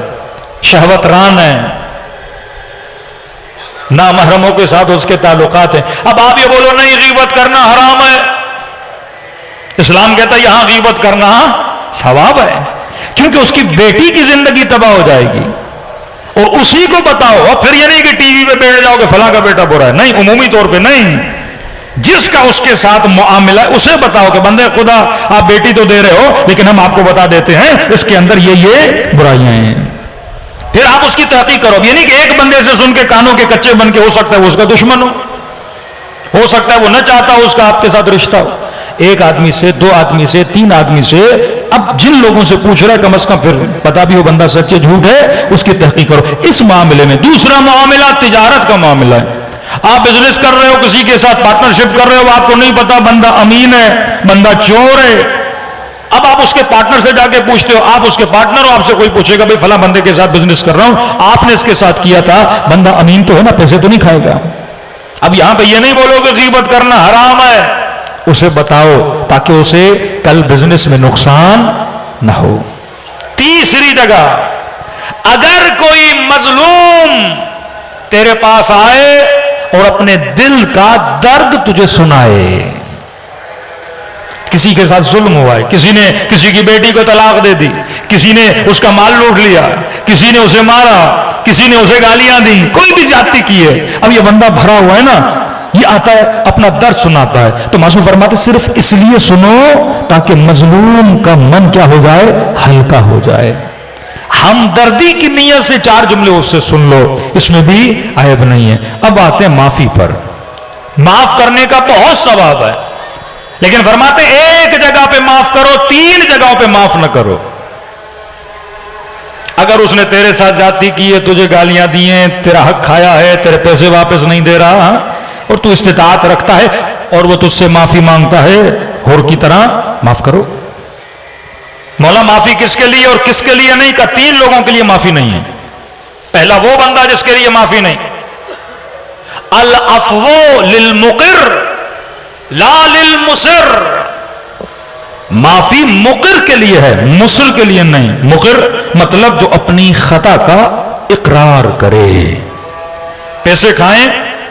शहवत रान है, नामहरमों के साथ उसके ताल्लुकात हैं। अब आप ये बोलो नहीं गीबत करना हराम है। इस्लाम कहता है यहां गीबत करना सवाब है, क्योंकि उसकी बेटी की जिंदगी तबाह हो जाएगी। और उसी को बताओ। और फिर ये नहीं कि टीवी पे बैठ जाओ कि फलां का बेटा बुरा है, नहीं, उमूमी तौर पे नहीं। जिसका उसके साथ मुआमिला है उसे बताओ कि बंदे खुदा आप बेटी तो दे रहे हो, लेकिन हम आपको बता देते हैं इसके अंदर ये बुराइयां हैं। फिर आप उसकी तहकीक करो। ये नहीं कि एक बंदे से सुन के कानों के कच्चे बन के, हो सकता है वो उसका दुश्मन हो सकता है वो न चाहता हो उसका आपके साथ रिश्ता हो। 1 आदमी से, 2 आदमी से, 3 आदमी से, अब जिन लोगों से पूछ रहा है कम से कम फिर पता भी हो बंदा सच्चे झूठ है, उसकी तहकीक करो इस मामले में। दूसरा मामला तिजारत का मामला है। आप बिजनेस कर रहे हो, किसी के साथ पार्टनरशिप कर रहे हो, आपको नहीं पता बंदा अमीन है, बंदा चोर है। अब आप उसके पार्टनर से जाके पूछते हो, आप उसके पार्टनर हो, आपसे कोई पूछेगा भाई फला बंदे के साथ बिजनेस कर रहा हूं, आपने इसके साथ किया था, बंदा अमीन तो है ना, पैसे तो नहीं खाएगा। अब यहां पे ये नहीं बोलोगे गीबत करना हराम है, उसे बताओ ताकि उसे कल बिजनेस में नुकसान ना हो। तीसरी जगह, अगर कोई मजलूम तेरे पास आए और अपने दिल का दर्द तुझे सुनाए, किसी के साथ जुल्म हुआ है, किसी ने किसी की बेटी को तलाक दे दी, किसी ने उसका माल लूट लिया, किसी ने उसे मारा, किसी ने उसे गालियां दी, कोई भी ज्यादती की है, अब ये बंदा भरा हुआ है ना, ये आता है अपना दर्द सुनाता है, तो मासूम फरमाते सिर्फ इसलिए सुनो ताकि मजलूम का मन क्या हो जाए, हल्का हो जाए। हमदर्दी की नीयत से 4 जुमले उससे सुन लो, इसमें भी आयब नहीं है। अब आते हैं माफी पर। माफ करने का बहुत सवाब है, लेकिन फरमाते एक जगह पे माफ करो, 3 जगहों पे माफ न करो। अगर उसने तेरे साथ ज्यादती की है, तुझे गालियां दी हैं, तेरा हक खाया है, तेरे पैसे वापस नहीं दे रहा, और तू इस्तिताअत रखता है और वो तुझसे माफी मांगता है, होर की तरह माफ करो। मौला माफी किसके लिए और किसके लिए नहीं का, 3 लोगों के लिए माफी नहीं है। पहला वो बंदा जिसके लिए माफी नहीं, अल अफ़्वो लिल मुक़िर ला लिल मुसिर। माफी मुक़िर के लिए है, मुसिर के लिए नहीं। मुक़िर मतलब जो अपनी खता का इकरार करे। पैसे खाएं,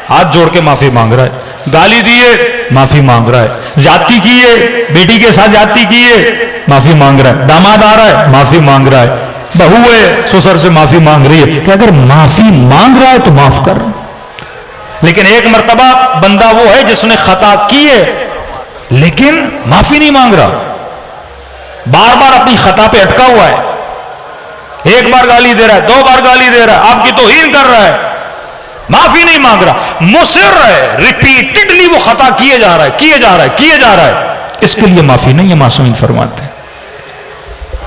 हाथ जोड़ के माफी मांग रहा है, गाली दिए माफी मांग रहा है, ज्यादती की है, बेटी के साथ ज्यादती की है, माफी मांग रहा है, दामाद आ रहा है माफी मांग रहा है, बहू है ससुर से माफी मांग रही है। कि अगर माफी मांग रहा है तो माफ कर। लेकिन एक मर्तबा बंदा वो है जिसने खता की है लेकिन माफी नहीं मांग रहा, बार बार अपनी खता पे अटका हुआ है, एक बार गाली दे रहा है, 2 बार गाली दे रहा है, आपकी तौहीन कर रहा है, माफी नहीं मांग रहा, मुसिर है, रिपीटेडली वो खता किए जा रहा है, किए जा रहा है, किए जा रहा है, इसके लिए माफी नहीं है। मासूमीन फरमाते हैं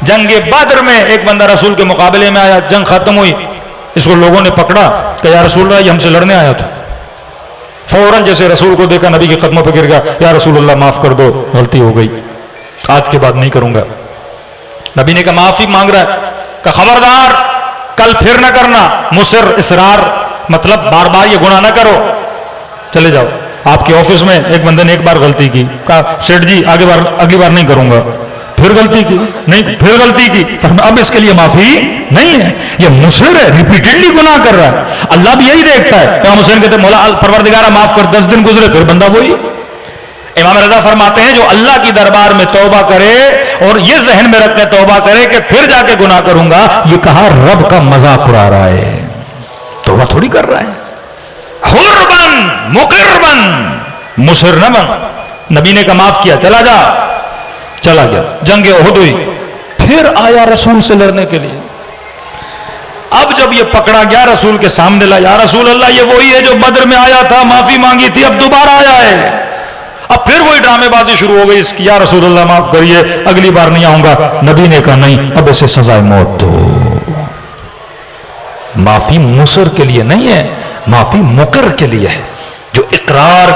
जंगे बद्र में एक बंदा रसूल के मुकाबले में आया, जंग खत्म हुई, इसको लोगों ने पकड़ा कि या रसूल अल्लाह ये हमसे लड़ने आया था। फौरन जैसे रसूल को देखा नबी के कदमों पर गिर गया, या रसूल अल्लाह माफ कर दो, गलती हो गई, आज के बाद नहीं करूंगा। नबी ने कहा माफी मांग रहा है, कहा खबरदार कल फिर ना करना। मुसिर इसरार मतलब बार बार ये गुनाह ना करो, चले जाओ। आपके ऑफिस में एक बंदे ने एक बार गलती की, कहा सेठ जी अगली बार नहीं करूंगा, फिर गलती की, नहीं फिर गलती की, अब इसके लिए माफी नहीं है। ये मुसिर है, रिपीटेडली गुनाह कर रहा है। अल्लाह भी यही देखता है। इमाम हुसैन कहते मौला परवरदिगारा माफ कर, 10 दिन गुजरे फिर बंदा वही। इमाम रजा फरमाते हैं जो अल्लाह की दरबार में तौबा करे और ये जहन में रखते तौबा करे कि फिर जाके गुनाह करूंगा, ये कहा रब का मजाक उड़ा रहा है, तौबा थोड़ी कर रहा है। हुर बन मुकिर बन, मुसिर न बन। नबी ने कहा माफ किया, चला जा, चला गया। जंगे उहद हुई, फिर आया रसूल से लड़ने के लिए। अब जब ये पकड़ा गया रसूल के सामने ला, या रसूल अल्लाह ये वही है जो बद्र में आया था, माफी मांगी थी, अब दोबारा आया है। अब फिर वही ड्रामेबाजी शुरू हो गई इसकी, या रसूल अल्लाह माफ करिए, अगली बार नहीं आऊंगा। नबी ने कहा नहीं, अब इसे सजाए मौत दो। माफी मुसर के लिए नहीं है, माफी मुकर के लिए है, जो इकरार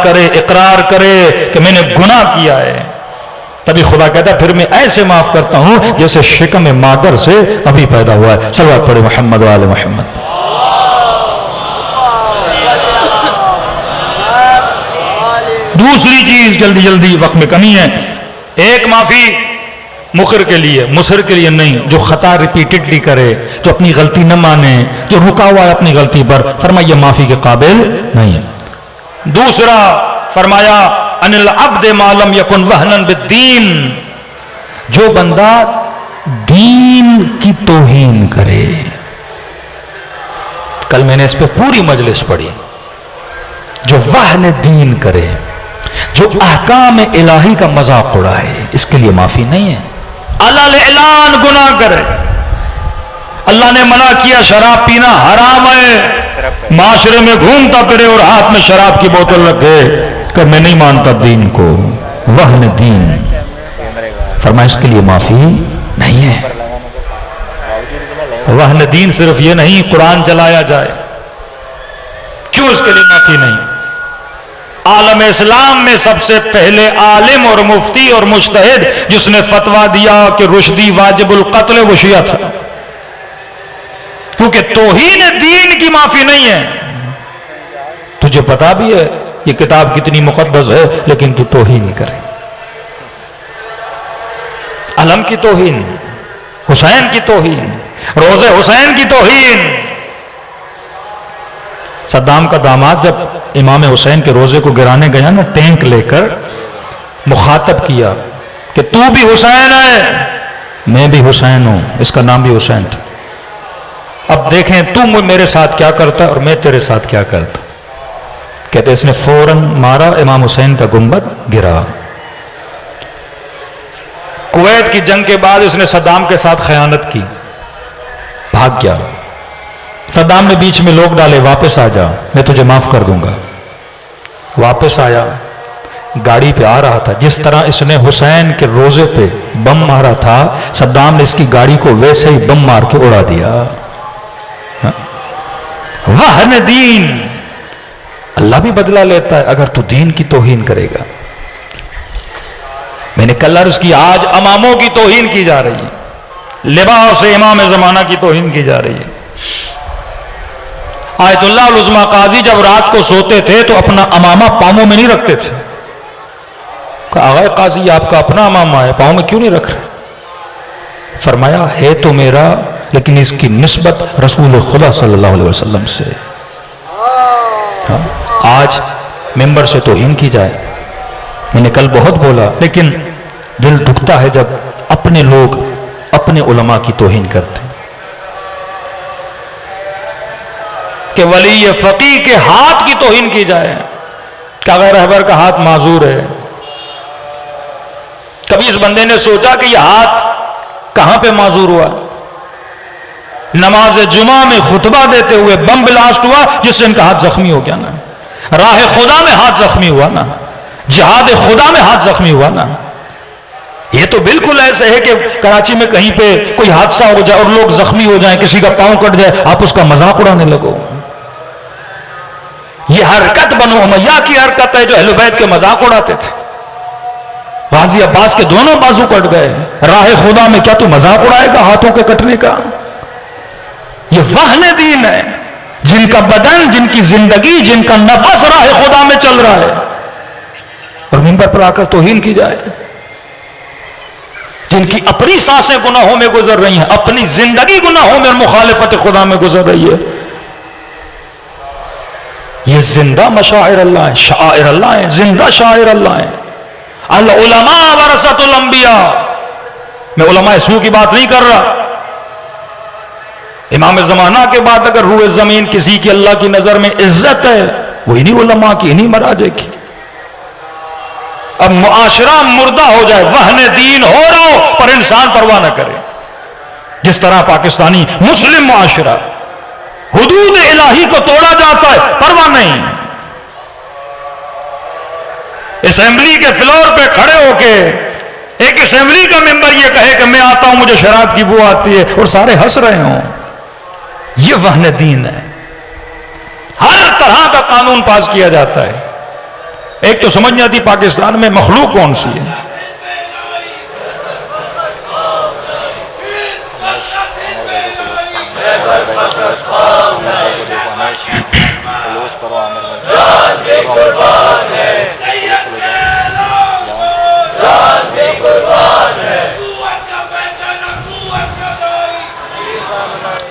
करे कि मैंने गुनाह किया है। तभी खुदा कहता है फिर मैं ऐसे माफ करता हूं जैसे शिकम मादर से अभी पैदा हुआ है। सल्लल्लाहु अलैहि मोहम्मद वाले मोहम्मद। दूसरी चीज, जल्दी जल्दी वक्त में कमी है, एक माफी मुखर के लिए, मुसर के लिए नहीं। जो खता रिपीटेडली करे, जो अपनी गलती न माने, जो रुका हुआ है अपनी गलती पर, फरमाइए माफी के काबिल नहीं है। दूसरा फरमाया अनिल अब्द मालम यकुन वहनन बिद्दीन, जो बंदा दीन की तौहीन करे। कल मैंने इस पे पूरी मजलिस पढ़ी। जो वहन दीन करे, जो अहकाम इलाही का मजाक उड़ाए, इसके लिए माफी नहीं है। अल्लाह ऐलान गुनाह करे, अल्लाह ने मना किया शराब पीना हराम है, माशरे में घूमता फिरे और हाथ में शराब की बोतल रखे कि मैं नहीं मानता दीन को, वहन दीन, फरमाया इसके लिए माफी नहीं है। वहन दीन सिर्फ ये नहीं कुरान चलाया जाए, क्यों इसके लिए माफी नहीं। आलम इस्लाम में सबसे पहले आलिम और मुफ्ती और मुज्तहिद जिसने फतवा दिया कि रुश्दी वाजिबुल कत्ल वो शिया था, क्योंकि तौहीन दीन की माफी नहीं है। तुझे पता भी है ये किताब कितनी मुकद्दस है, लेकिन तू तौहीन करे। अलम की तौहीन, हुसैन की तौहीन, रोज़े हुसैन की तौहीन। सद्दाम का दामाद जब इमाम हुसैन के रोजे को गिराने गया ना, टैंक लेकर मुखातब किया कि तू भी हुसैन है, मैं भी हुसैन हूं, इसका नाम भी हुसैन था। अब देखें तू मेरे साथ क्या करता और मैं तेरे साथ क्या करता। कहते इसने फौरन मारा, इमाम हुसैन का गुंबद गिरा। कुवैत की जंग के बाद उसने सद्दाम के साथ खयानत की, भाग गया। सद्दाम ने बीच में लोग डाले, वापस आ जा, मैं तुझे माफ कर दूंगा। वापस आया, गाड़ी पे आ रहा था। जिस तरह इसने हुसैन के रोजे पे बम मारा था, सद्दाम ने इसकी गाड़ी को वैसे ही बम मार के उड़ा दिया। वहन दीन, अल्लाह भी बदला लेता है अगर तू दीन की तौहीन करेगा। मैंने कल अर्ज की, आज इमामों की तौहीन की जा रही है, लिबास से इमाम जमाना की तौहीन की जा रही है। आयतुल्लाह उज़्मा काजी जब रात को सोते थे तो अपना अमामा पांवों में नहीं रखते थे। आगा काजी आपका अपना अमामा है, पांव में क्यों नहीं रख रहे? फरमाया है तो मेरा, लेकिन इसकी निस्बत रसूल खुदा सल्लल्लाहु अलैहि वसल्लम से। हाँ, आज मेंबर से तौहीन की जाए। मैंने कल बहुत बोला, लेकिन दिल दुखता है जब अपने लोग अपने उलमा की तौहीन करते कि वली फकीह के हाथ की तौहीन की जाए कि अगर रहबर का हाथ माजूर है। कभी इस बंदे ने सोचा कि यह हाथ कहां पे माजूर हुआ? नमाज जुमा में खुतबा देते हुए बम ब्लास्ट हुआ जिससे इनका हाथ जख्मी हो गया ना, राह खुदा में हाथ जख्मी हुआ ना, जिहाद खुदा में हाथ जख्मी हुआ ना। ये तो बिल्कुल ऐसे है कि कराची में कहीं पे कोई हादसा हो जाए और लोग जख्मी हो जाएं, किसी का पांव कट जाए, आप उसका मजाक उड़ाने लगो। ये हरकत बनो उमैया की हरकत है जो अहले बैत के मजाक उड़ाते थे। गाजी अब्बास के दोनों बाजू कट गए, राह खुदा में क्या तू मजाक उड़ाएगा हाथों के कटने का? ये वहन दीन है, जिनका बदन, जिनकी जिंदगी, जिनका नफस राह खुदा में चल रहा है और मिंबर पर आकर तौहीन की जाए। जिनकी अपनी सांसें गुनाहों में गुजर रही हैं, अपनी जिंदगी गुनाहों में मुखालिफत खुदा में गुजर रही है। ये जिंदा मशाइर अल्लाह है, शाइर अल्लाह है, जिंदा शाइर अल्लाह है। अल उलमा वरसतुल अंबिया। मैं उलमा सू की बात नहीं कर रहा। इमाम जमाना के बाद अगर रूए जमीन किसी की अल्लाह की नजर में इज्जत है, वो इन्हीं उलमा की, इन्हीं मराजे की। अब मुआशरा मुर्दा हो जाए, वहने दीन हो रहा हो, पर इंसान परवाह न करे। जिस तरह पाकिस्तानी मुस्लिम मुआशरा हुदूद इलाही को तोड़ा जाता है, परवाह नहीं। असेंबली के फ्लोर पे खड़े होके एक असेंबली का मेंबर ये कहे कि मैं आता हूं, मुझे शराब की बू आती है, और सारे हंस रहे हों, ये वहन दीन है। हर तरह का कानून पास किया जाता है। एक तो समझ नहीं आती पाकिस्तान में मखलूक कौन सी है।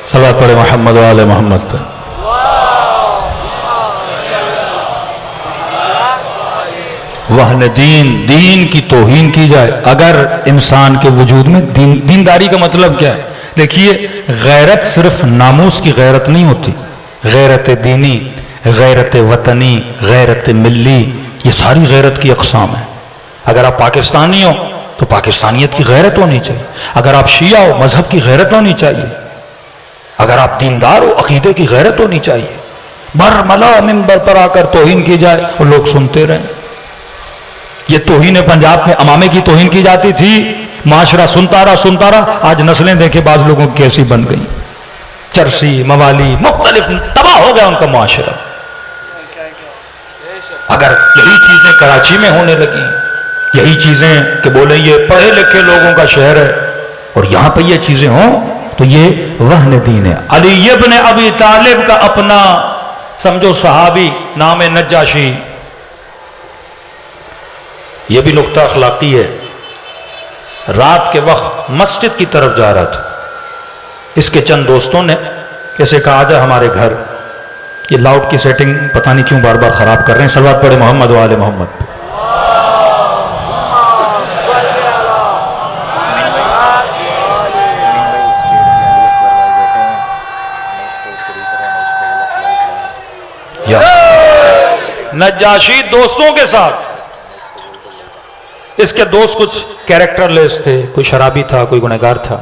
सलात पढ़े मोहम्मद वाले मोहम्मद पर। वहन दीन, दीन की तौहीन की जाए। अगर इंसान के वजूद में दीनदारी का मतलब क्या है? देखिए, गैरत सिर्फ नामूस की गैरत नहीं होती, गैरत दीनी, गैरत वतनी, गैरत मिल्ली, ये सारी गैरत की अक़साम है। अगर आप पाकिस्तानी हो तो पाकिस्तानियत की गैरत होनी चाहिए। अगर आप शिया हो, मजहब की गैरत होनी चाहिए। अगर आप दीनदार हो, अकीदे की गैरत होनी चाहिए। बरमला मिंबर पर आकर तौहीन की जाए और लोग सुनते रहें। ये तौहीन पंजाब में अमामे की तौहीन की जाती थी, माशरा सुनता रहा। आज नस्लें देखे बाज लोगों की कैसी बन गई, चरसी, मवाली, मुख्तलिफ, तबाह हो गया उनका माशरा। अगर यही चीजें कराची में होने लगी, यही चीजें कि बोले ये पढ़े लिखे लोगों का शहर है और यहां पर ये चीजें हों, तो ये वहन दीन है। अली इब्न अबी तालिब का अपना समझो सहाबी नाम है नज्जाशी, ये भी नुक्ता अखलाकी है। रात के वक्त मस्जिद की तरफ जा रहा था, इसके चंद दोस्तों ने कैसे कहा आजा हमारे घर, ये लाउड की सेटिंग पता नहीं क्यों बार बार खराब कर रहे हैं, सलवात पढ़े मोहम्मद वाले मोहम्मद पे। नज्जाशी दोस्तों के साथ, इसके दोस्त कुछ कैरेक्टरलेस थे, कोई शराबी था, कोई गुनहगार था।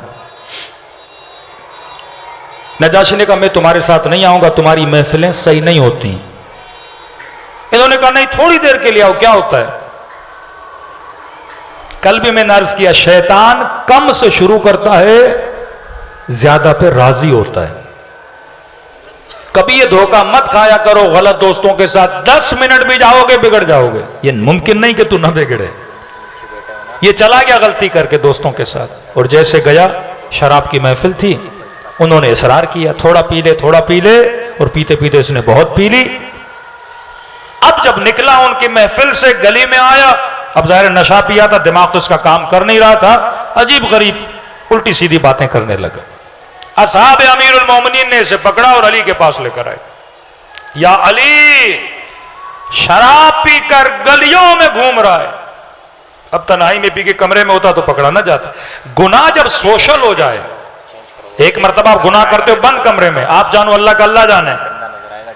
नज्जाशी ने कहा मैं तुम्हारे साथ नहीं आऊंगा, तुम्हारी महफिलें सही नहीं होती। इन्होंने कहा नहीं थोड़ी देर के लिए आओ, क्या होता है। कल भी मैंने अर्ज किया, शैतान कम से शुरू करता है, ज्यादा पे राजी होता है। कभी ये धोखा मत खाया करो गलत दोस्तों के साथ, 10 मिनट भी जाओगे बिगड़ जाओगे। ये मुमकिन नहीं कि तू ना बिगड़े। ये चला गया गलती करके दोस्तों के साथ, और जैसे गया शराब की महफिल थी, उन्होंने इसरार किया थोड़ा पी ले थोड़ा पी ले, और पीते पीते इसने बहुत पी ली। अब जब निकला उनकी महफिल से, गली में आया, अब जाहिर नशा पिया था, दिमाग तो इसका काम कर नहीं रहा था, अजीब गरीब उल्टी सीधी बातें करने लगा। असहाब अमीरुल मोमिनीन ने इसे पकड़ा और अली के पास लेकर आए। या अली, शराब पीकर गलियों में घूम रहा है। अब तन्हाई में पी के कमरे में होता तो पकड़ा ना जाता। गुनाह जब सोशल हो जाए, एक मरतबा आप गुनाह करते हो बंद कमरे में, आप जानो अल्लाह का अल्लाह जाने,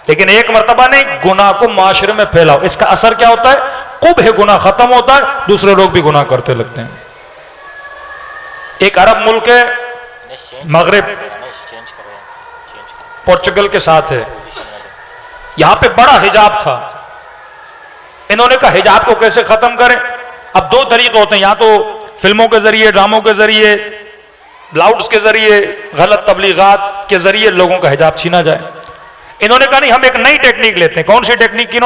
लेकिन एक मरतबा नहीं, गुनाह को माशरे में फैलाओ। इसका असर क्या होता है, कुबह गुनाह खत्म होता है, दूसरे लोग भी गुनाह करते लगते हैं। एक अरब मुल्क है मगरिब, पोर्चुगल के साथ है, यहां पे बड़ा हिजाब था। इन्होंने कहा हिजाब को कैसे खत्म करें। अब दो तरीके होते हैं, या तो फिल्मों के जरिए, ड्रामों के जरिए, लाउड्स के जरिए, गलत तबलीगात के जरिए लोगों का हिजाब छीना जाए। इन्होंने कहा नहीं, हम एक नई टेक्निक लेते हैं। कौन सी टेक्निक की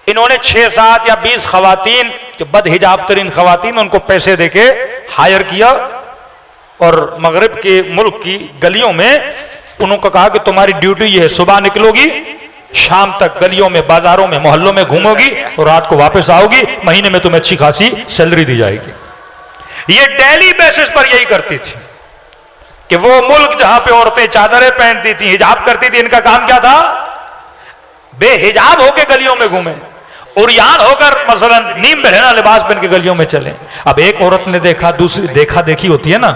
इन्होंने 6, 7 या 20 खवातीन, जो बद हिजाब तरीन खवातीन, उनको पैसे देके हायर किया और मगरिब के मुल्क की गलियों में उनको कहा कि तुम्हारी ड्यूटी ये है, सुबह निकलोगी, शाम तक गलियों में, बाजारों में, मोहल्लों में घूमोगी और रात को वापस आओगी, महीने में तुम्हें अच्छी खासी सैलरी दी जाएगी। ये डेली बेसिस पर यही करती थी कि वो मुल्क जहां पे औरतें चादरें पहनती थी, हिजाब करती थी, इनका काम क्या था, बेहिजाब होकर गलियों में घूमे, उरियान होकर मसलन नीम बहना लिबास पहन के गलियों में चले। अब एक औरत ने देखा, दूसरी देखा देखी होती है ना,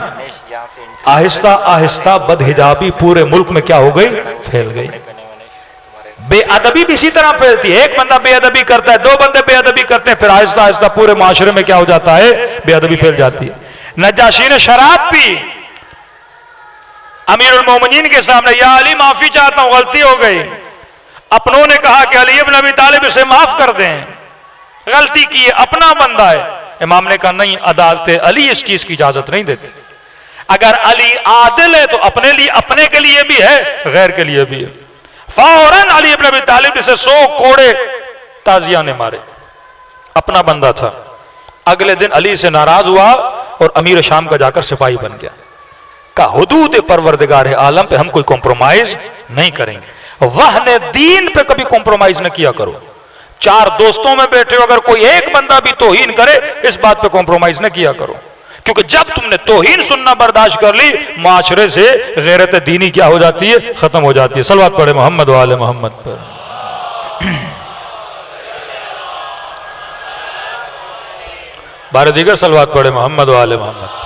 आहिस्ता आहिस्ता बदहिजाबी पूरे मुल्क में क्या हो गई, फैल गई। बेअदबी भी इसी तरह फैलती है। एक बंदा बेअदबी करता है, 2 बंदे बेअदबी करते हैं, फिर आहिस्ता आहिस्ता पूरे माशरे में क्या हो जाता है, बेअदबी फैल जाती है। नज्जाशी ने शराब पी, अमीरुल मोमिनीन के सामने, या अली माफी चाहता हूं, गलती हो गई। अपनों ने कहा कि अली इब्न अबी तालिब इसे माफ कर दें, गलती की है, अपना बंदा है। इमाम ने कहा नहीं, अदालत अली इस चीज की इजाजत नहीं देती। अगर अली आदिल है तो अपने लिए, अपने के लिए भी है, गैर के लिए भी है। फौरन अली इब्न अबी तालिब इसे 100 कोड़े ताजिया ने मारे, अपना बंदा था। अगले दिन अली से नाराज हुआ और अमीर शाम का जाकर सिपाही बन गया। का हुदूद परवरदिगार आलम पे हम कोई कॉम्प्रोमाइज नहीं करेंगे। वहने दीन पे कभी कॉम्प्रोमाइज न किया करो। 4 दोस्तों में बैठे हो, अगर कोई एक बंदा भी तौहीन करे, इस बात पे कॉम्प्रोमाइज न किया करो, क्योंकि जब तुमने तौहीन सुनना बर्दाश्त कर ली, माशरे से गैरत दीनी क्या हो जाती है, खत्म हो जाती है। सलवात पढ़े मोहम्मद वाले मोहम्मद पर। बार दीगर सलवात पढ़े मोहम्मद वाले मोहम्मद।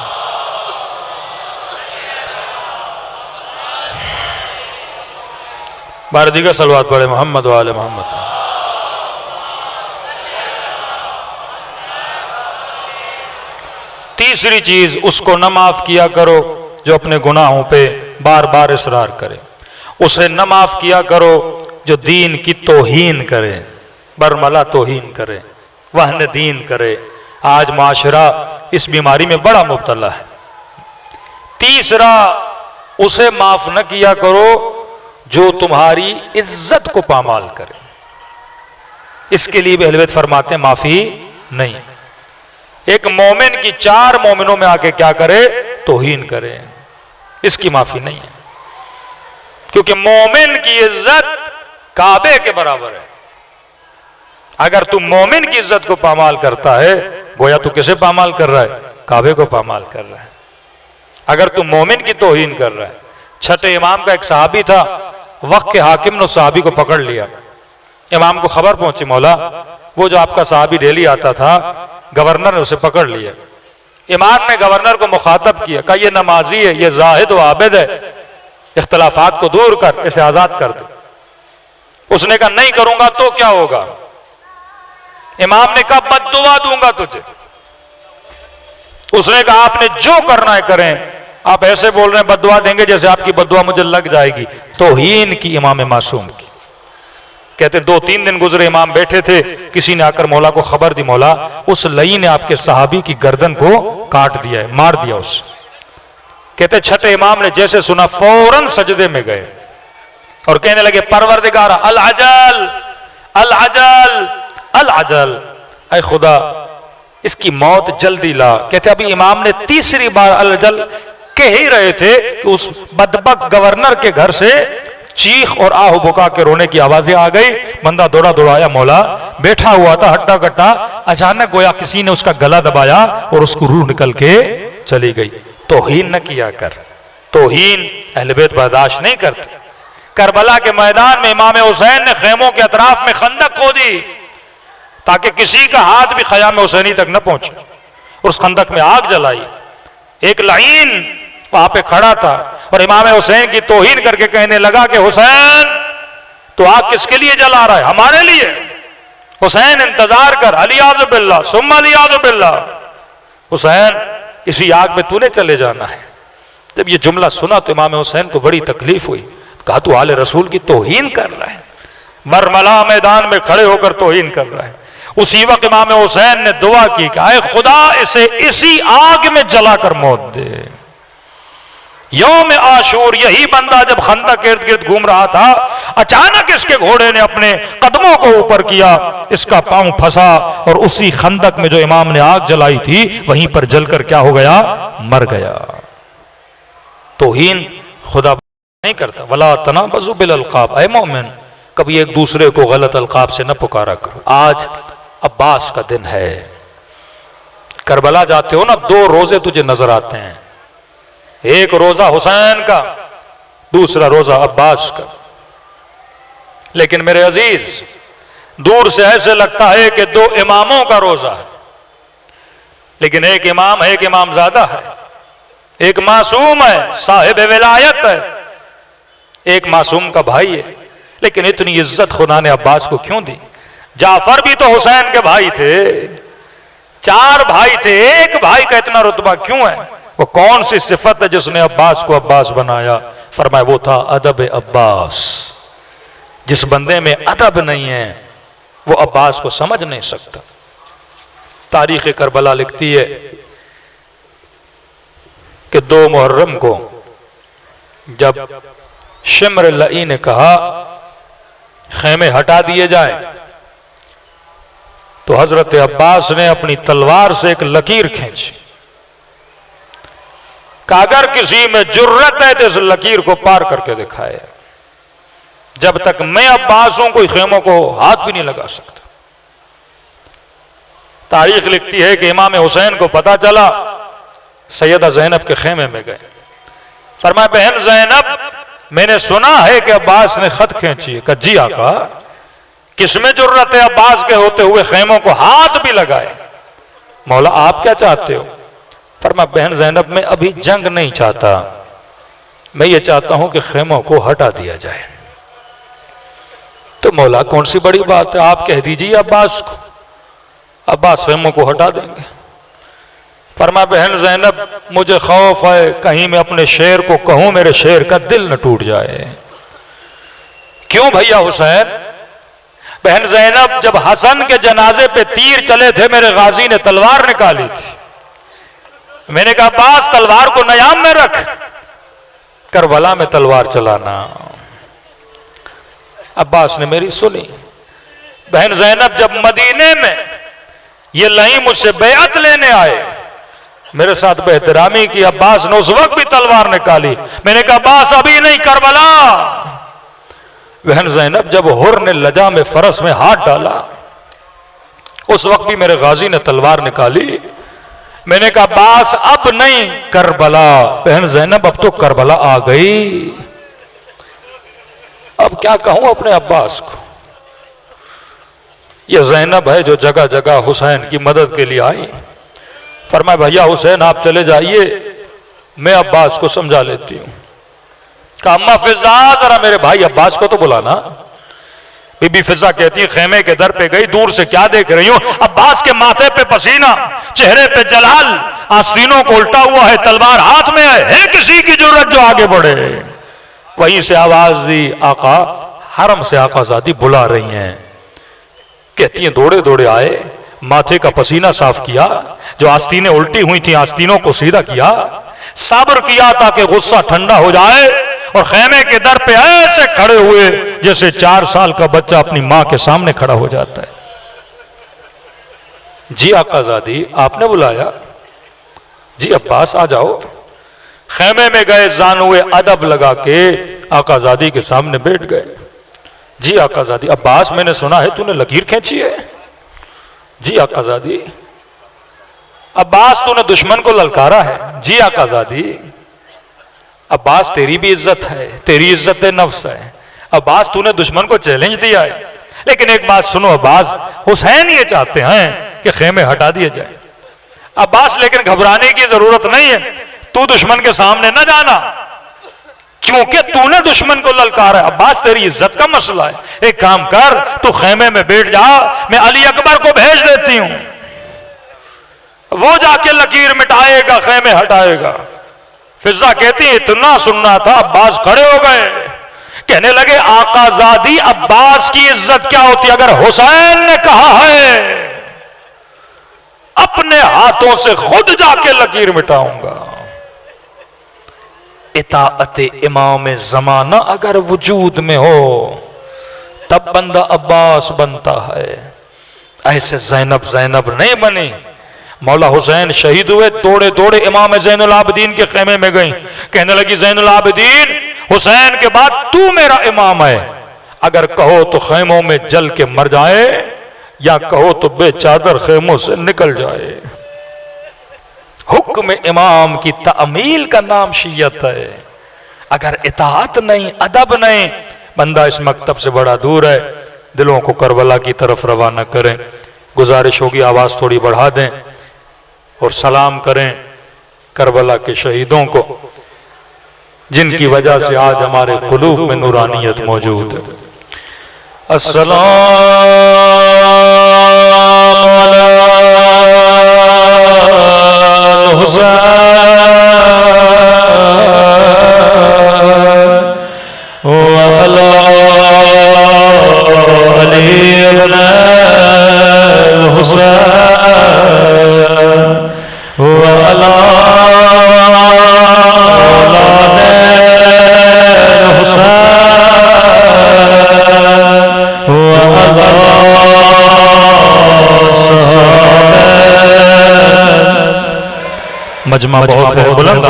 बार दीगर सलवात पढ़े मोहम्मद वाले मोहम्मद। तीसरी चीज, उसको न माफ किया करो जो अपने गुनाहों पे बार बार इसरार करे। उसे न माफ किया करो जो दीन की तौहीन करे, बरमला तौहीन करे, वहन दीन करे। आज माशरा इस बीमारी में बड़ा मुब्तला है। तीसरा, उसे माफ न किया करो जो तुम्हारी इज्जत को पामाल करे। इसके लिए भी अहले बैत फरमाते हैं माफी नहीं। एक मोमिन की 4 मोमिनों में आके क्या करे, तौहीन करे, इसकी माफी नहीं है, क्योंकि मोमिन की इज्जत काबे के बराबर है। अगर तू मोमिन की इज्जत को पामाल करता है, गोया तू किसे पामाल कर रहा है, काबे को पामाल कर रहा है। अगर तू मोमिन की तौहीन कर रहा है। छठे इमाम का एक सहाबी था, वक्त के हाकिम ने उस सहाबी को पकड़ लिया। इमाम को खबर पहुंची, मौला वो जो आपका सहाबी डेली आता था, गवर्नर ने उसे पकड़ लिया। इमाम ने गवर्नर को मुखातब किया, कहा ये नमाजी है, ये जाहिद व आबिद है, इख्तलाफात को दूर कर, इसे आजाद कर दे। उसने कहा नहीं करूंगा तो क्या होगा। इमाम ने कहा बद्दुआ दूंगा तुझे। उसने कहा आपने जो करना है करें, आप ऐसे बोल रहे हैं बद्दुआ देंगे जैसे आपकी बद्दुआ मुझे लग जाएगी। तौहीन की इमाम मासूम की। कहते 2-3 दिन गुजरे, इमाम बैठे थे, किसी ने आकर मौला को खबर दी, मौला उस लई ने आपके सहाबी की गर्दन को काट दिया है, मार दिया उस। कहते छठे इमाम ने जैसे सुना फौरन सजदे में गए और कहने लगे परवरदिगार अल अजल अल अजल अल अजल, ऐ खुदा इसकी मौत जल्दी ला। कहते अभी इमाम ने तीसरी बार अल अजल कह ही रहे थे कि उस बदबक गवर्नर के घर से चीख और आह बुका के रोने की आवाजें आ गई। बंदा दौड़ा दौड़ा आया, मौला बैठा हुआ था हट्टा कट्टा, अचानक गोया किसी ने उसका गला दबाया और उसको रूह निकल के चली गई। तौहीन न किया कर, तौहीन अहले बैत बर्दाश्त नहीं करते। करबला के मैदान में इमाम हुसैन ने खेमों के अतराफ में खंदक खोदी ताकि किसी का हाथ भी खयाम हुसैनी तक न पहुंचे, और उस खंदक में आग जलाई। एक लाइन वहां पे खड़ा था और इमाम हुसैन की तौहीन करके कहने लगा कि हुसैन तो आग किसके लिए जला रहा है, हमारे लिए। हुसैन इंतजार कर, अलियाज़ु बिल्लाह सुम्मा अलियाज़ु बिल्लाह, हुसैन इसी आग में तूने चले जाना है। जब ये जुमला सुना तो इमाम हुसैन को बड़ी तकलीफ हुई। कहा तू आले रसूल की तौहीन कर रहा है, बरमला मैदान में खड़े होकर तौहीन कर रहा है। उसी वक्त इमाम हुसैन ने दुआ की कि आए खुदा इसे इसी आग में जलाकर मौत दे। यौम आशूर यही बंदा जब खंदक के इर्द गिर्द घूम रहा था, अचानक इसके घोड़े ने अपने कदमों को ऊपर किया, इसका पांव फंसा और उसी खंदक में जो इमाम ने आग जलाई थी वहीं पर जलकर क्या हो गया, मर गया। तौहीन खुदा नहीं करता। वला तनाबज़ु बिल अलक़ाब, ऐ मोमिन कभी एक दूसरे को गलत अलकाब से न पुकारा करो। आज अब्बास का दिन है, करबला जाते हो ना, 2 रोजे तुझे नजर आते हैं, एक रोजा हुसैन का, दूसरा रोजा अब्बास का। लेकिन मेरे अजीज दूर से ऐसे लगता है कि 2 इमामों का रोजा है, लेकिन एक इमाम है, एक इमाम ज्यादा है, एक मासूम है, साहिब विलायत है, एक मासूम का भाई है। लेकिन इतनी इज्जत खुदा ने अब्बास को क्यों दी? जाफर भी तो हुसैन के भाई थे, 4 भाई थे, एक भाई का इतना रुतबा क्यों है? वो कौन सी सिफत है जिसने अब्बास को अब्बास बनाया? फरमाया वो था अदब अब्बास। जिस बंदे में अदब नहीं है वो अब्बास को समझ नहीं सकता। तारीख करबला लिखती है कि 2 मुहर्रम को जब शिम्र लई ने कहा खेमे हटा दिए जाए, तो हजरत अब्बास ने अपनी तलवार से एक लकीर खींची। अगर किसी में जुर्रत है तो इस लकीर को पार करके दिखाए। जब तक मैं अब्बास हूं कोई खेमों को हाथ भी नहीं लगा सकता। तारीख लिखती है कि इमाम हुसैन को पता चला, सैयदा ज़ैनब के खेमे में गए। फरमाया बहन ज़ैनब मैंने सुना है कि अब्बास ने खत खींची। कहा जी आका, किसमें जुर्रत है अब्बास के होते हुए खेमों को हाथ भी लगाए? मौला आप क्या चाहते हो? फरमाया बहन ज़ैनब मैं अभी जंग नहीं चाहता, मैं ये चाहता हूं कि खेमों को हटा दिया जाए। तो मौला कौन सी बड़ी बात है, आप कह दीजिए अब्बास को, अब्बास खेमों को हटा देंगे। फरमाया बहन ज़ैनब मुझे खौफ है कहीं मैं अपने शेर को कहूं मेरे शेर का दिल न टूट जाए। क्यों भैया हुसैन? बहन ज़ैनब जब हसन के जनाजे पे तीर चले थे मेरे गाजी ने तलवार निकाली थी, मैंने कहा अब्बास तलवार को नयाम में रख, करबला में तलवार चलाना। अब्बास ने मेरी सुनी, बहन जैनब जब मदीने में ये लई मुझसे बैअत लेने आए, मेरे साथ बेहतरामी की, अब्बास ने उस वक्त भी तलवार निकाली। मैंने कहा अब्बास अभी नहीं, करबला। बहन जैनब जब हुर ने लजा में फरस में हाथ डाला, उस वक्त भी मेरे गाजी ने तलवार निकाली। मैंने कहा अब्बास अब नहीं, करबला। बहन जैनब अब तो करबला आ गई, अब क्या कहूं अपने अब्बास को। ये जैनब है जो जगह जगह हुसैन की मदद के लिए आई। फरमाया भैया हुसैन आप चले जाइए, मैं अब्बास को समझा लेती हूं। कहा अम्मा फिजा जरा मेरे भाई अब्बास को तो बुलाना। बीबी फिजा कहती है खेमे के दर पे गई, दूर से क्या देख रही हूं, अब्बास के माथे पे पसीना, चेहरे पे जलाल, आस्तीनों को उल्टा हुआ है, तलवार हाथ में है किसी की जरूरत जो आगे बढ़े। वहीं से आवाज दी आका, हरम से आकाजादी बुला रही हैं। कहती हैं दौड़े दौड़े आए, माथे का पसीना साफ किया, जो आस्तीनें उल्टी हुई थी आस्तीनों को सीधा किया, सब्र किया ताकि गुस्सा ठंडा हो जाए, और खेमे के दर पे ऐसे खड़े हुए जैसे 4 साल का बच्चा अपनी मां के सामने खड़ा हो जाता है। जी आकाजादी आपने बुलाया? जी अब्बास आ जाओ। खेमे में गए, जानुए अदब लगा के आकाजादी के सामने बैठ गए। जी आकाजादी। अब्बास मैंने सुना है तूने लकीर खींची है? जी आकाजादी। अब्बास तूने दुश्मन को ललकारा है? जी आकाजादी। अब्बास तेरी भी इज्जत है, तेरी इज्जत नफ्स है। अब्बास तूने दुश्मन को चैलेंज दिया है, लेकिन एक बात सुनो अब्बास, हुसैन ये चाहते हैं कि खेमे हटा दिए जाए। अब्बास लेकिन घबराने की जरूरत नहीं है, तू दुश्मन के सामने न जाना, क्योंकि तूने दुश्मन को ललकारा है। अब्बास तेरी इज्जत का मसला है, एक काम कर तू खेमे में बैठ जा, मैं अली अकबर को भेज देती हूं, वो जाके लकीर मिटाएगा, खेमे हटाएगा। फिजा कहती है इतना सुनना था, अब्बास खड़े हो गए, कहने लगे आकाजादी अब्बास की इज्जत क्या होती अगर हुसैन ने कहा है अपने हाथों से खुद जाके लकीर मिटाऊंगा। इताअत इमाम ज़माना अगर वजूद में हो तब बंदा अब्बास बनता है, ऐसे ज़ैनब ज़ैनब नहीं बनी। मौला हुसैन शहीद हुए, दौड़े दौड़े इमाम ज़ैनुल आबिदीन के खेमे में गई, कहने लगी ज़ैनुल आबिदीन हुसैन के बाद तू मेरा इमाम है, अगर कहो तो खेमों में जल के मर जाए, या कहो तो बेचादर खेमों से निकल जाए। हुक्म इमाम की तामील का नाम शियत है। अगर इताअत नहीं, अदब नहीं, बंदा इस मकतब से बड़ा दूर है। दिलों को करबला की तरफ रवाना करें। गुजारिश होगी आवाज थोड़ी बढ़ा दें और सलाम करें करबला के शहीदों को, जिनकी वजह से आज हमारे कुलूब में नूरानियत मौजूद है। मजमा बहुत है, बुलंद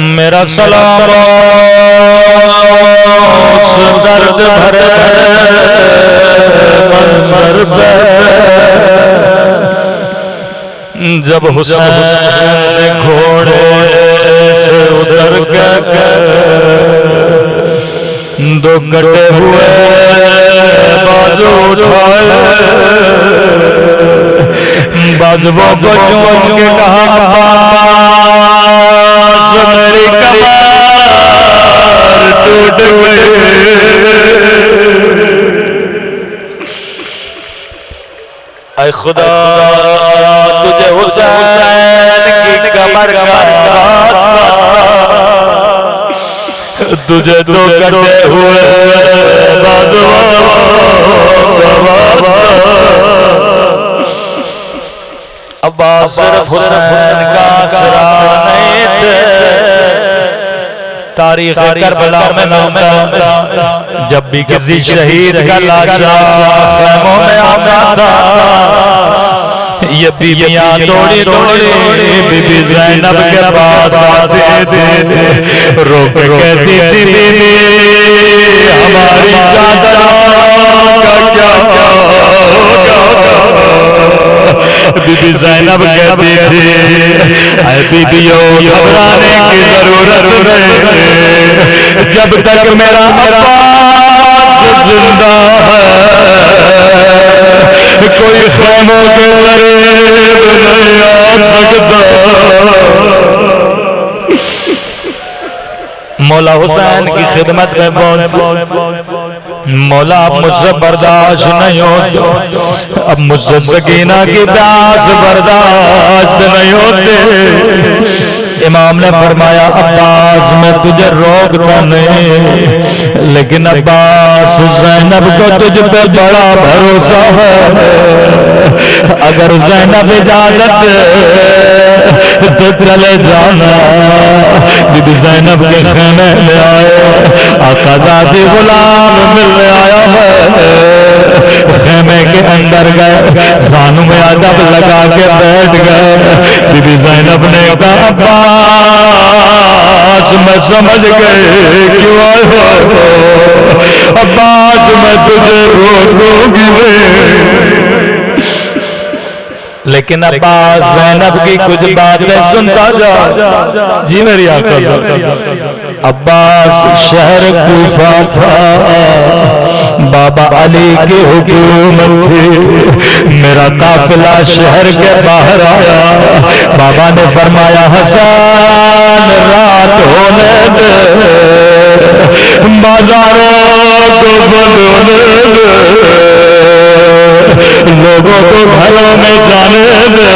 मेरा सलाम दर्द भरे मंजर पे जब हुसैन घोड़े से उतर के दो कटे हुए बाजू उठाए, बाजुओं को चूम के कहा अब्बास मेरी कमर टूट गई। ऐ खुदा तुझे हुसैन की कमर का रास्ता, तुझे तो कटे हुए बाजुओं का वास्ता। अब्बास सिर्फ हुसैन का आसरा नहीं थे, तारीख करबला में मिलता जब भी किसी शहीद का लाशा खैमों में आता था, ये बीबियां दौड़ी दौड़ी बीबी ज़ैनब के पास आती थी, रोक के कहती थी बीबी हमारी चादरों का क्या होगा। बीबी ज़ैनब कहती थी ऐ बीबियों घबराने की जरूरत नहीं, जब तक मेरा अब्बास जिंदा है कोई खैमों के करीब नहीं आ सकता। मौला हुसैन की खिदमत में पहुंच, मौला अब मुझसे बर्दाश्त नहीं होता, अब मुझसे सकीना की प्यास बर्दाश्त नहीं होते। इमाम ने फरमाया अब्बास मैं तुझे रोकता नहीं, लेकिन अब्बास ज़ैनब को तुझ पे बड़ा भरोसा है, अगर ज़ैनब इजाजत तो चले जाना। बीबी ज़ैनब के खेमे में आए, आका ज़ाती गुलाम मिलने आया है, खेमे के अंदर गए, जानू में अदब लगा के बैठ गए। बीबी ज़ैनब ने कहा अब्बास मैं समझ गए क्यों आए हो, अब्बास मैं तुझे रोकूंगी नहीं, लेकिन अब्बास ज़ैनब की कुछ बातें सुनता जा। जी मेरी आका। अब्बास शहर कूफा था, बाबा अली की हुकूमत थी, मेरा काफिला शहर के बाहर आया, बाबा ने फरमाया हसन रात होने दे, बाजारों को बंद होने दे, लोगों को घरों में जाने दे,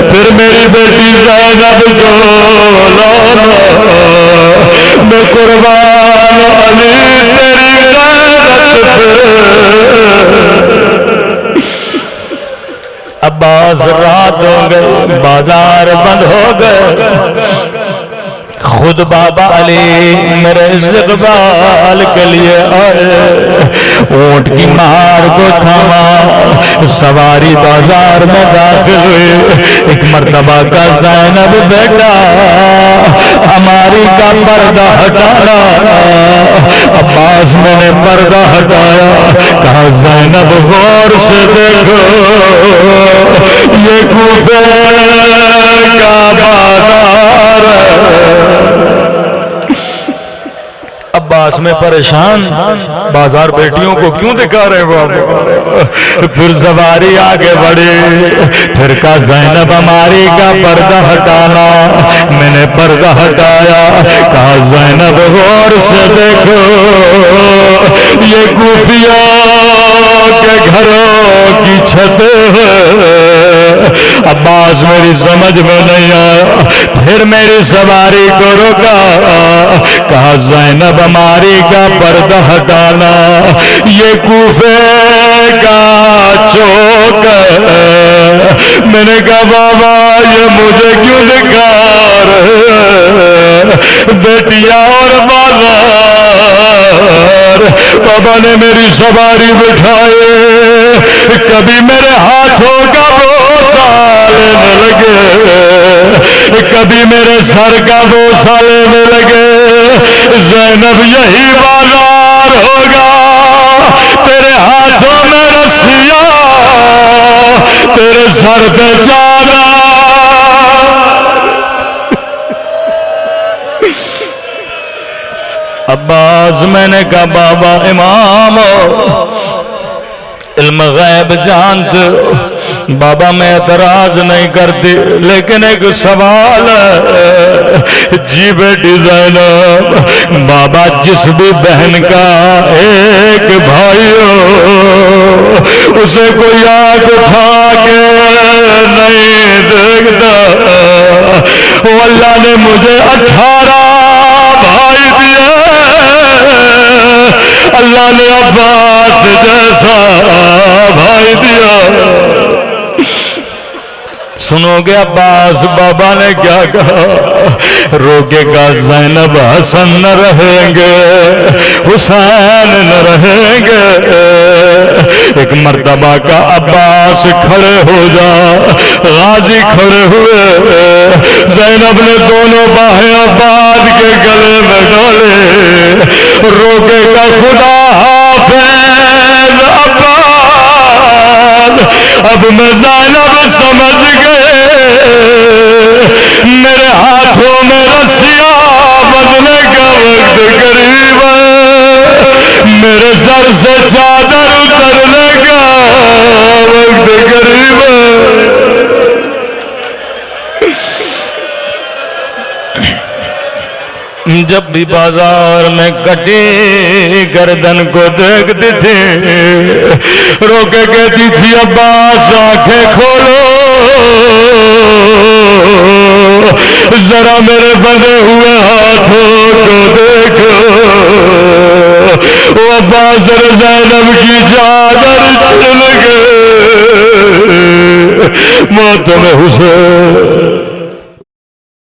फिर मेरी बेटी ज़ैनब को लाना, मैं कुर्बान अली तेरी गैरत पे। अब्बास रात हो गई, बाजार बंद हो गए, खुद बाबा अली मेरे इस्तक़बाल के लिए आए, ऊंट की मार को थामा, सवारी बाजार में दाखिल हुई। एक मर्तबा का ज़ैनब बेटा हमारी का पर्दा हटाना, अब्बास मैंने पर्दा हटाया, कहा ज़ैनब गौर से देखो ये कूफे का बाजार। अब्बास में परेशान, बाजार बेटियों को क्यों दिखा रहे हो? फिर सवारी आगे बढ़ी, फिर का ज़ैनब हमारी का पर्दा हटाना, मैंने पर्दा हटाया, कहा ज़ैनब गौर से देखो ये कूफियों के घरों की छत है। अब्बास मेरी समझ में नहीं आया, फिर मेरी सवारी को रोका, कहा ज़ैनब हमारी का पर्दा हटाना, ये कूफे का चौक है। मैंने कहा बाबा ये मुझे क्यों दिखा रहे, बेटियां और बाजार। बाबा ने मेरी सवारी बिठाए, कभी मेरे हाथों का बोझा लेने लगे, कभी मेरे सर का बोझा लेने लगे, ज़ैनब यही बाजार होगा, तेरे हाथों में रस्सियां, तेरे सर पे चादर। अब्बास मैंने कहा बाबा इमाम इल्म गैब जानते हो, बाबा मैं एतराज नहीं करती, लेकिन एक सवाल है। जी बेटी ज़ैनब, बाबा जिस भी बहन का एक भाई हो, उसे कोई आंख उठा के नहीं देखता। वो अल्लाह ने मुझे 18 भाई दिए, अल्लाह ने अब्बास जैसा भाई दिया। सुनोगे अब्बास बाबा ने क्या कहा? रोकेगा ज़ैनब हसन न रहेंगे, हुसैन न रहेंगे। एक मर्तबा का अब्बास खड़े हो जा, गाजी खड़े हुए, ज़ैनब ने दोनों बाहें अब्बास के गले में डाले। रोकेगा खुदा हाफिज अब्बास, अब मैं ज़ैनब समझ गए, मेरे हाथों में रस्सियां बंधने का वक्त करीब है, मेरे सर से चादर उतरने का वक्त करीब है। जब भी बाजार में कटी गर्दन को देखती थी, रोके कहती थी अब्बास आंखें खोलो, जरा मेरे बंधे हुए हाथों को देखो। वो अब्बास ज़ैनब की चादर छिल गए, मोहतरम हुसैन